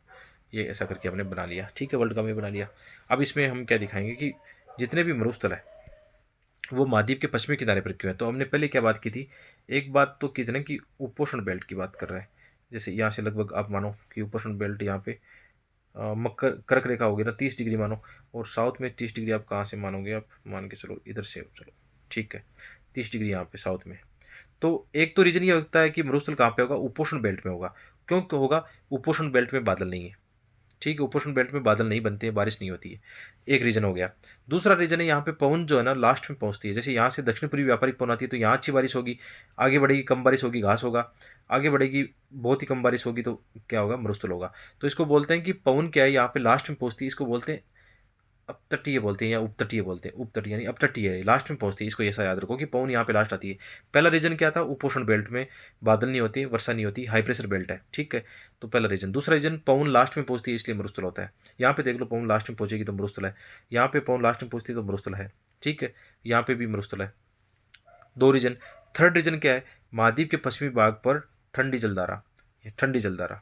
ये ऐसा करके हमने बना लिया, ठीक है, वर्ल्ड का मैप बना लिया। अब इसमें हम क्या दिखाएंगे कि जितने भी मरुस्थल है वो महाद्वीप के पश्चिमी किनारे पर क्यों है। तो हमने पहले क्या बात की थी, एक बात तो कितने की उपोष्ण बेल्ट की बात कर रहे हैं। जैसे यहाँ से लगभग आप मानो कि उपोष्ण बेल्ट यहाँ पे मकर कर्क रेखा होगी ना, 30 डिग्री मानो, और साउथ में 30 डिग्री आप कहाँ से मानोगे, आप मान के चलो इधर से, चलो ठीक है, 30 डिग्री यहाँ पे साउथ में। तो एक तो रीजन ये होता है कि मरुस्थल कहाँ पे होगा, उपोष्ण बेल्ट में होगा। क्यों क्यों होगा, उपोष्ण बेल्ट में बादल नहीं है, ठीक है, उपोष्ण बेल्ट में बादल नहीं बनते हैं, बारिश नहीं होती है। एक रीजन हो गया। दूसरा रीजन है यहाँ पे पवन जो है ना लास्ट में पहुंचती है। जैसे यहाँ से दक्षिण पूर्वी व्यापारिक पवन आती है तो यहाँ अच्छी बारिश होगी, आगे बढ़ेगी कम बारिश होगी, घास होगा। आगे बढ़ेगी बहुत ही कम बारिश होगी तो क्या होगा, मरुस्थल होगा। तो इसको बोलते हैं कि पवन क्या है, यहाँ पे लास्ट में पहुंचती है, इसको बोलते हैं अपतटीय बोलते हैं या उपतटीय बोलते हैं। उपतटीय यानी अपतटीय है, लास्ट में पहुंचती है, इसको ऐसा याद रखो कि पवन यहाँ पे लास्ट आती है। पहला रीजन क्या था, उपोषण बेल्ट में बादल नहीं होती, वर्षा नहीं होती, हाई प्रेशर बेल्ट है, ठीक है। तो पहला रीजन। दूसरा रीजन, पवन लास्ट में पहुंचती है इसलिए मरुस्थल होता है। यहाँ पे देख लो, पवन लास्ट में पहुंचेगी तो मरुस्थल है। यहाँ पे पवन लास्ट में पहुंचती है तो मरुस्थल है, ठीक है। यहाँ पे भी मरुस्थल है। दो रीजन। थर्ड रीजन क्या है, महाद्वीप के पश्चिमी भाग पर ठंडी जलधारा, ये ठंडी जलधारा,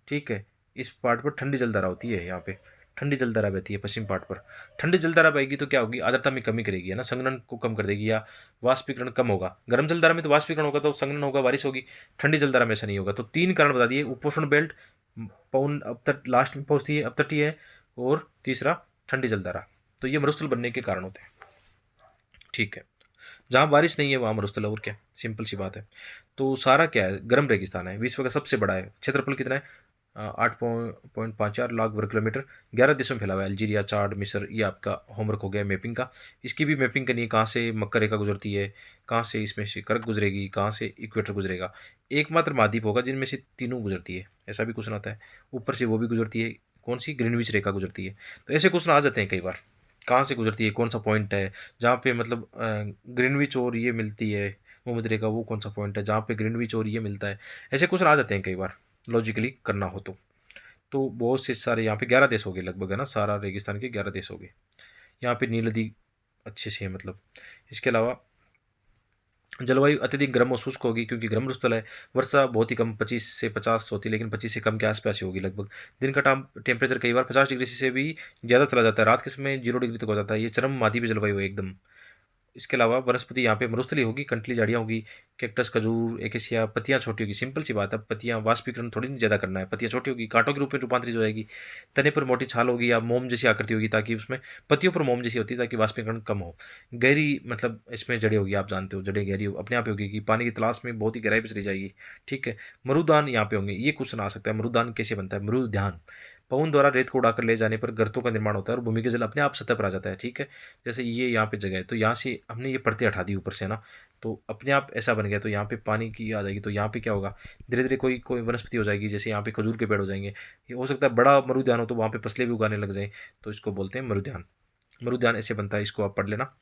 ठीक है, इस पार्ट पर ठंडी जलधारा होती है। यहाँ पे ठंडी जलधारा बहती है पश्चिम पार्ट पर। ठंडी जलधारा बहेगी तो क्या होगी, आर्द्रता में कमी करेगी, है ना, संघनन को कम कर देगी या वाष्पीकरण कम होगा। गर्म जलधारा में तो वाष्पीकरण होगा तो संघनन होगा, बारिश होगी। ठंडी जलधारा में ऐसा नहीं होगा। तो तीन कारण बता दिए, उपोष्ण बेल्ट, पवन अब तट लास्ट में पहुंचती है, अब तटीय है, और तीसरा ठंडी जलधारा। तो ये मरुस्थल बनने के कारण होते हैं, ठीक है। जहाँ बारिश नहीं है वहाँ मरुस्थल है, और क्या, सिंपल सी बात है। तो सारा क्या है, गर्म रेगिस्तान है, विश्व का सबसे बड़ा है। क्षेत्रफल कितना है, 8.54 लाख वर्ग किलोमीटर, 11 देशों में फैला हुआ है। अल्जीरिया, चाड, मिस्र, ये आपका होमवर्क हो गया मैपिंग का। इसकी भी मैपिंग करनी है, कहाँ से मकर रेखा गुजरती है, कहाँ से इसमें से कर्क गुजरेगी, कहाँ से इक्वेटर गुजरेगा। एकमात्र महाद्वीप होगा जिनमें से तीनों गुजरती है, ऐसा भी क्वेश्चन आता है। ऊपर से वो भी गुजरती है, कौन सी, ग्रीनविच रेखा गुजरती है। तो ऐसे क्वेश्चन आ जाते हैं कई बार, कहाँ से गुजरती है, कौन सा पॉइंट है जहाँ पे मतलब ग्रीनविच और ये मिलती है, भूमध्य रेखा, वो कौन सा पॉइंट है जहाँ पे ग्रीनविच और ये मिलता है। ऐसे क्वेश्चन आ जाते हैं कई बार, लॉजिकली करना हो तो बहुत से सारे यहाँ पे 11 देश हो गए लगभग, है ना, सारा रेगिस्तान के 11 देश हो गए। यहाँ पे नील नदी अच्छे से है मतलब। इसके अलावा जलवायु अत्यधिक गर्म और शुष्क होगी क्योंकि गर्म स्थल है। वर्षा बहुत ही कम, 25 से 50 होती है, लेकिन 25 से कम के आसपास ही होगी लगभग। दिन का टेम्परेचर कई बार 50 डिग्री से भी ज़्यादा चला जाता है, रात के समय 0 डिग्री तक हो जाता है। ये चरम मादीपीय जलवायु है एकदम। इसके अलावा वनस्पति यहाँ पे मरुस्थली होगी, कंटली झाड़ियाँ होगी, कैक्टस, खजूर, एकेसिया, पत्तियाँ छोटी होगी, सिंपल सी बात है। पत्तियाँ वाष्पीकरण थोड़ी नहीं ज़्यादा करना है, पत्तियाँ छोटी होगी, कांटों के रूप में रूपांतरित हो जाएगी। तने पर मोटी छाल होगी या मोम जैसी आकृति होगी, ताकि उसमें पत्तियों पर मोम जैसी होती है ताकि वाष्पीकरण कम हो। गहरी मतलब इसमें जड़ें होगी, आप जानते हो जड़ें गहरी अपने आप होगी कि पानी की तलाश में बहुत ही गहराई पर चली जाएगी, ठीक है। मरुदान यहाँ पे होंगे, ये क्वेश्चन आ सकता है, मरुदान कैसे बनता है, मरुध्यान। पवन द्वारा रेत को उड़ाकर ले जाने पर गर्तों का निर्माण होता है और भूमि के जल अपने आप सतह पर आ जाता है, ठीक है। जैसे ये यहाँ पे जगह है तो यहाँ से हमने ये परतें हटा दी ऊपर से, है ना, तो अपने आप ऐसा बन गया। तो यहाँ पे पानी की आ जाएगी, तो यहाँ पे क्या होगा, धीरे धीरे कोई कोई वनस्पति हो जाएगी। जैसे यहाँ पे खजूर के पेड़ हो जाएंगे, ये हो सकता है बड़ा मरुद्यान हो तो वहाँ पे फसलें भी उगाने लग जाएं, तो इसको बोलते हैं मरुद्यान। मरुद्यान ऐसे बनता है, इसको आप पढ़ लेना।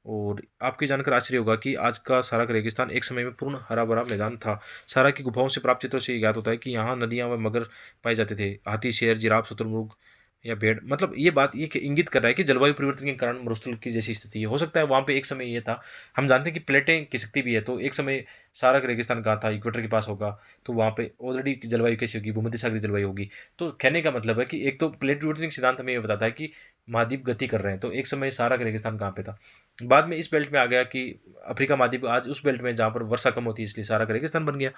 और आपकी जानकर आश्चर्य होगा कि आज का सारा का रेगिस्तान एक समय में पूर्ण हरा भरा मैदान था। सारा की गुफाओं से प्राप्त चित्रों से ये ज्ञात होता है कि यहाँ नदियाँ व मगर पाए जाते थे। हाथी, शेर, जिराफ, शुतुरमुर्ग या भेड़। मतलब ये बात ये इंगित कर रहा है कि जलवायु परिवर्तन के कारण मरुस्थल की जैसी स्थिति है। हो सकता है वहाँ पे एक समय ये था। हम जानते हैं कि प्लेटें खिसकती भी है, तो एक समय सारा का रेगिस्तान कहाँ था, इक्वेटर के पास होगा, तो वहाँ पे ऑलरेडी जलवायु कैसी होगी, भूमध्य सागरीय जलवायु होगी। तो कहने का मतलब है कि एक तो प्लेट परिवर्तन सिद्धांत हमें ये बताता है कि महाद्वीप गति कर रहे हैं, तो एक समय सारा का रेगिस्तान कहाँ पे था, बाद में इस बेल्ट में आ गया कि अफ्रीका महाद्वीप आज उस बेल्ट में जहाँ पर वर्षा कम होती है, इसलिए सारा का रेगिस्तान बन गया।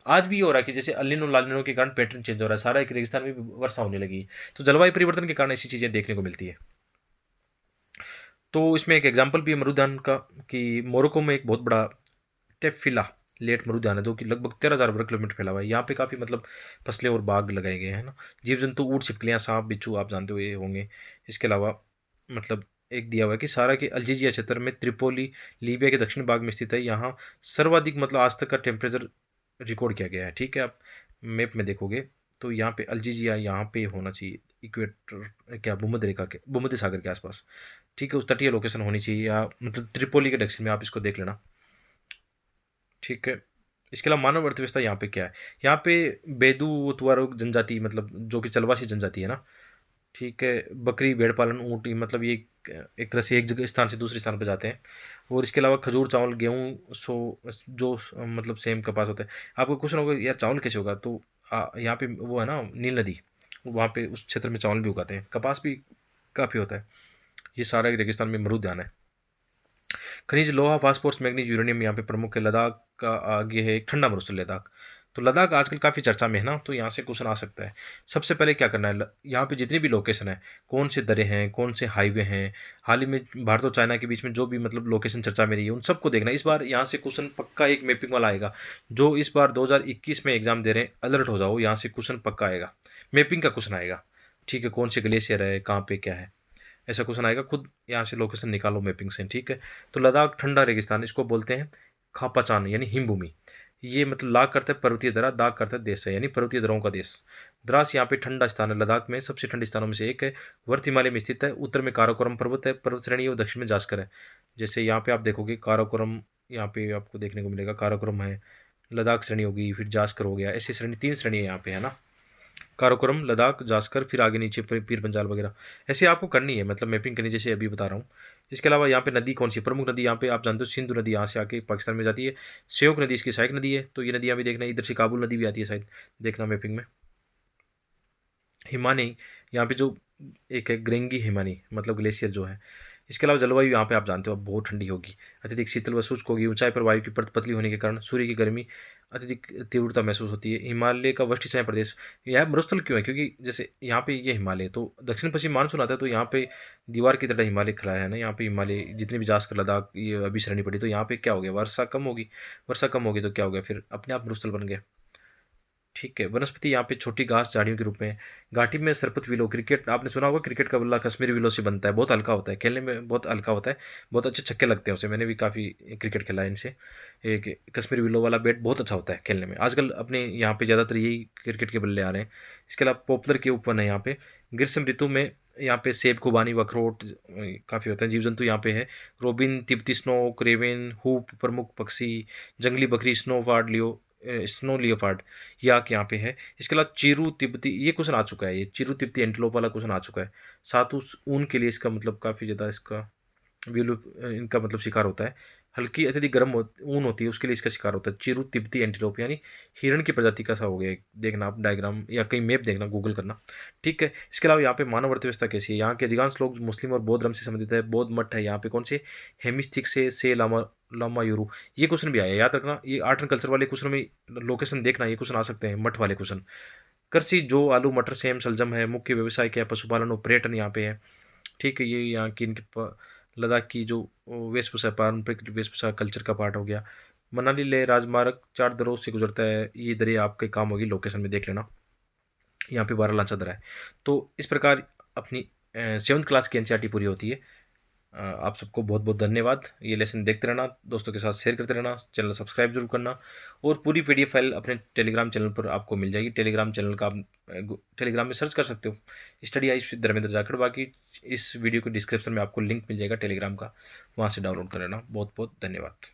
आज भी ये हो रहा है कि जैसे अल नीनो लाल नीनो के कारण पैटर्न चेंज हो रहा है, सारा एक रेगिस्तान में भी वर्षा होने लगी। तो जलवायु परिवर्तन के कारण ऐसी चीज़ें देखने को मिलती है। तो इसमें एक एग्जाम्पल भी है मरुद्यान का, कि मोरक्को में एक बहुत बड़ा टेफिला लेट मरुद्यान है, जो कि लगभग 13,000 वर्ग किलोमीटर फैला हुआ है। यहाँ पे काफ़ी मतलब फसलें और बाग लगाए गए हैं ना। जीव जंतु, ऊँट, छिपकलियाँ, सांप, बिच्छू आप जानते हुए होंगे। इसके अलावा मतलब एक दिया हुआ है कि सारा के अल्जीजिया क्षेत्र में त्रिपोली लीबिया के दक्षिण भाग में स्थित है। यहाँ सर्वाधिक मतलब आज तक का टेम्परेचर रिकॉर्ड किया गया है। ठीक है, आप मैप में देखोगे तो यहाँ पे अल्जीजिया यहाँ पे होना चाहिए, इक्वेटर क्या भूमध्य रेखा के, भूमध्य सागर के आसपास। ठीक है, उस तटीय लोकेशन होनी चाहिए, या मतलब त्रिपोली के दक्षिण में, आप इसको देख लेना। ठीक है, इसके अलावा मानव अर्थव्यवस्था यहाँ पे क्या है, यहाँ पे बेदू तुआरो जनजाति, मतलब जो कि चलवासी जनजाति है ना। ठीक है, बकरी, भेड़ पालन, ऊँट, ये मतलब ये एक तरह से एक जगह स्थान से दूसरे स्थान पर जाते हैं। और इसके अलावा खजूर, चावल, गेहूँ, जो मतलब सेम, कपास होता है। आपको क्वेश्चन होगा यार चावल कैसे होगा, तो यहाँ पे वो है ना नील नदी, वहाँ पे उस क्षेत्र में चावल भी उगाते हैं, कपास भी काफ़ी होता है। ये सारा एक रेगिस्तान में मरुद्यान है। खनिज लोहा, फास्फोरस, मैग्नीज, यूरेनियम यहाँ पे प्रमुख है। लद्दाख का आगे है एक ठंडा मरुस्थल लद्दाख। तो लद्दाख आजकल काफ़ी चर्चा में है ना, तो यहाँ से क्वेश्चन आ सकता है। सबसे पहले क्या करना है, यहाँ पे जितनी भी लोकेशन है, कौन से दरे हैं, कौन से हाईवे हैं, हाल ही में भारत और चाइना के बीच में जो भी मतलब लोकेशन चर्चा में रही है, उन सबको देखना है। इस बार यहाँ से क्वेश्चन पक्का एक मैपिंग वाला आएगा। जो इस बार 2021 में एग्जाम दे रहे हैं, अलर्ट हो जाओ, यहाँ से क्वेश्चन पक्का आएगा, मैपिंग का क्वेश्चन आएगा। ठीक है, कौन से ग्लेशियर है, कहाँ पे क्या है, ऐसा क्वेश्चन आएगा। खुद यहाँ से लोकेशन निकालो मैपिंग से। ठीक है, तो लद्दाख ठंडा रेगिस्तान, इसको बोलते हैं खापाचान यानी हिमभूमि। ये मतलब लाग करता है पर्वतीय दरा, दाग करता है देश है, यानी पर्वतीय दराओं का देश। द्रास यहाँ पे ठंडा स्थान है, लद्दाख में सबसे ठंडे स्थानों में से एक है। वर्त हिमालय में स्थित है, उत्तर में काराकोरम पर्वत है, पर्वत श्रेणी, और दक्षिण में जास्कर है। जैसे यहाँ पे आप देखोगे काराकोरम, यहाँ पे आपको देखने को मिलेगा काराकोरम है, लद्दाख श्रेणी होगी, फिर जास्कर हो गया, ऐसी श्रेणी 3 श्रेणी है यहाँ पे है ना। काराकोरम, लद्दाख, जास्कर, फिर आगे नीचे पीर पंजाल वगैरह, ऐसे आपको करनी है, मतलब मैपिंग करनी, जैसे अभी बता रहा हूँ। इसके अलावा यहाँ पे नदी कौन सी प्रमुख नदी, यहाँ पे आप जानते हो सिंधु नदी यहाँ से आके पाकिस्तान में जाती है। श्योक नदी इसकी सहायक नदी है, तो ये नदियाँ भी देखना। इधर से काबुल नदी भी आती है शायद, देखना मैपिंग में। हिमानी, यहाँ पे जो एक है ग्रेंगी हिमानी, मतलब ग्लेशियर जो है। इसके अलावा जलवायु यहाँ पे आप जानते हो अब बहुत ठंडी होगी, अत्यधिक शीतल व शुष्क होगी। ऊंचाई पर वायु की परत पतली होने के कारण सूर्य की गर्मी अत्यधिक तीव्रता महसूस होती है। हिमालय का वृष्टि छाया प्रदेश, यह मरुस्थल क्यों है, क्योंकि जैसे यहाँ पे ये हिमालय, तो दक्षिण पश्चिम मानसून आता है, तो यहाँ पे दीवार की तरह हिमालय खड़ा है ना। यहाँ पे हिमालय जितने भी जाकर लद्दाख ये अभी श्रेणी पड़ी, तो यहाँ पे क्या हो गया, वर्षा कम होगी। वर्षा कम होगी तो क्या हो गया, फिर अपने आप मरुस्थल बन गया। ठीक है, वनस्पति यहाँ पे छोटी घास झाड़ियों के रूप में। घाटी में सरपत विलो, क्रिकेट आपने सुना होगा, क्रिकेट का बल्ला कश्मीरी विलो से बनता है, बहुत हल्का होता है, खेलने में बहुत हल्का होता है, बहुत अच्छे छक्के लगते हैं उसे। मैंने भी काफ़ी क्रिकेट खेला है इनसे। एक कश्मीरी विलो वाला बैट बहुत अच्छा होता है खेलने में। आजकल अपने यहाँ पे ज़्यादातर यही क्रिकेट के बल्ले आ रहे हैं। इसके अलावा पॉपुलर के उपवन है यहाँ पे। ग्रीष्म ऋतु में यहाँ पे सेब, खुबानी व अखरोट काफ़ी होते हैं। जीव जंतु यहाँ पे है रोबिन, तिब्बती स्नोक, रेवेन, हुप प्रमुख पक्षी, जंगली बकरी, स्नो लियोपार्ड, ये आके यहाँ पे है। इसके अलावा चीरू तिब्बती, ये क्वेश्चन आ चुका है, ये चीरू तिब्बती एंटीलोप वाला क्वेश्चन आ चुका है। सातुस ऊन के लिए इसका मतलब काफ़ी ज़्यादा इसका विलुप इनका मतलब शिकार होता है। हल्की अत्यधिक गर्म ऊन होती है, उसके लिए इसका शिकार होता है। चिरू तिब्बती एंटीलोप यानी हिरण की प्रजाति का सा हो गया, देखना आप डायग्राम या कहीं मैप देखना, गूगल करना। ठीक है, इसके अलावा यहाँ पे मानव अर्थव्यवस्था कैसी है, यहाँ के अधिकांश लोग मुस्लिम और बौद्ध धर्म से संबंधित है। बौद्ध मठ है यहाँ पे, कौन से, हेमिस्टिक से लामा लामा यूरू। ये क्वेश्चन भी आया, याद रखना, ये आर्ट एंड कल्चर वाले क्वेश्चन में लोकेशन देखना, ये क्वेश्चन आ सकते हैं मठ वाले क्वेश्चन। कृषि, जो आलू, मटर, सेम, शलजम है। मुख्य व्यवसाय क्या है, पशुपालन और पर्यटन यहाँ पे है। ठीक है, ये यहाँ की इनकी लद्दाख की जो वेशभूषा, पारंपरिक वेशभूषा कल्चर का पार्ट हो गया। मनाली लेह राजमार्ग 4 दरों से गुजरता है, ये दरें आपके काम होगी, लोकेशन में देख लेना। यहाँ पे 12 लांचा दरा है। तो इस प्रकार अपनी 7th क्लास की एनसीईआरटी पूरी होती है। आप सबको बहुत बहुत धन्यवाद। ये लेसन देखते रहना, दोस्तों के साथ शेयर करते रहना, चैनल सब्सक्राइब जरूर करना। और पूरी पीडीएफ फाइल अपने टेलीग्राम चैनल पर आपको मिल जाएगी। टेलीग्राम चैनल का आप टेलीग्राम में सर्च कर सकते हो, study I with Dharmendra Jakhar. बाकी इस वीडियो के डिस्क्रिप्शन में आपको लिंक मिल जाएगा टेलीग्राम का, वहाँ से डाउनलोड कर लेना। बहुत बहुत धन्यवाद।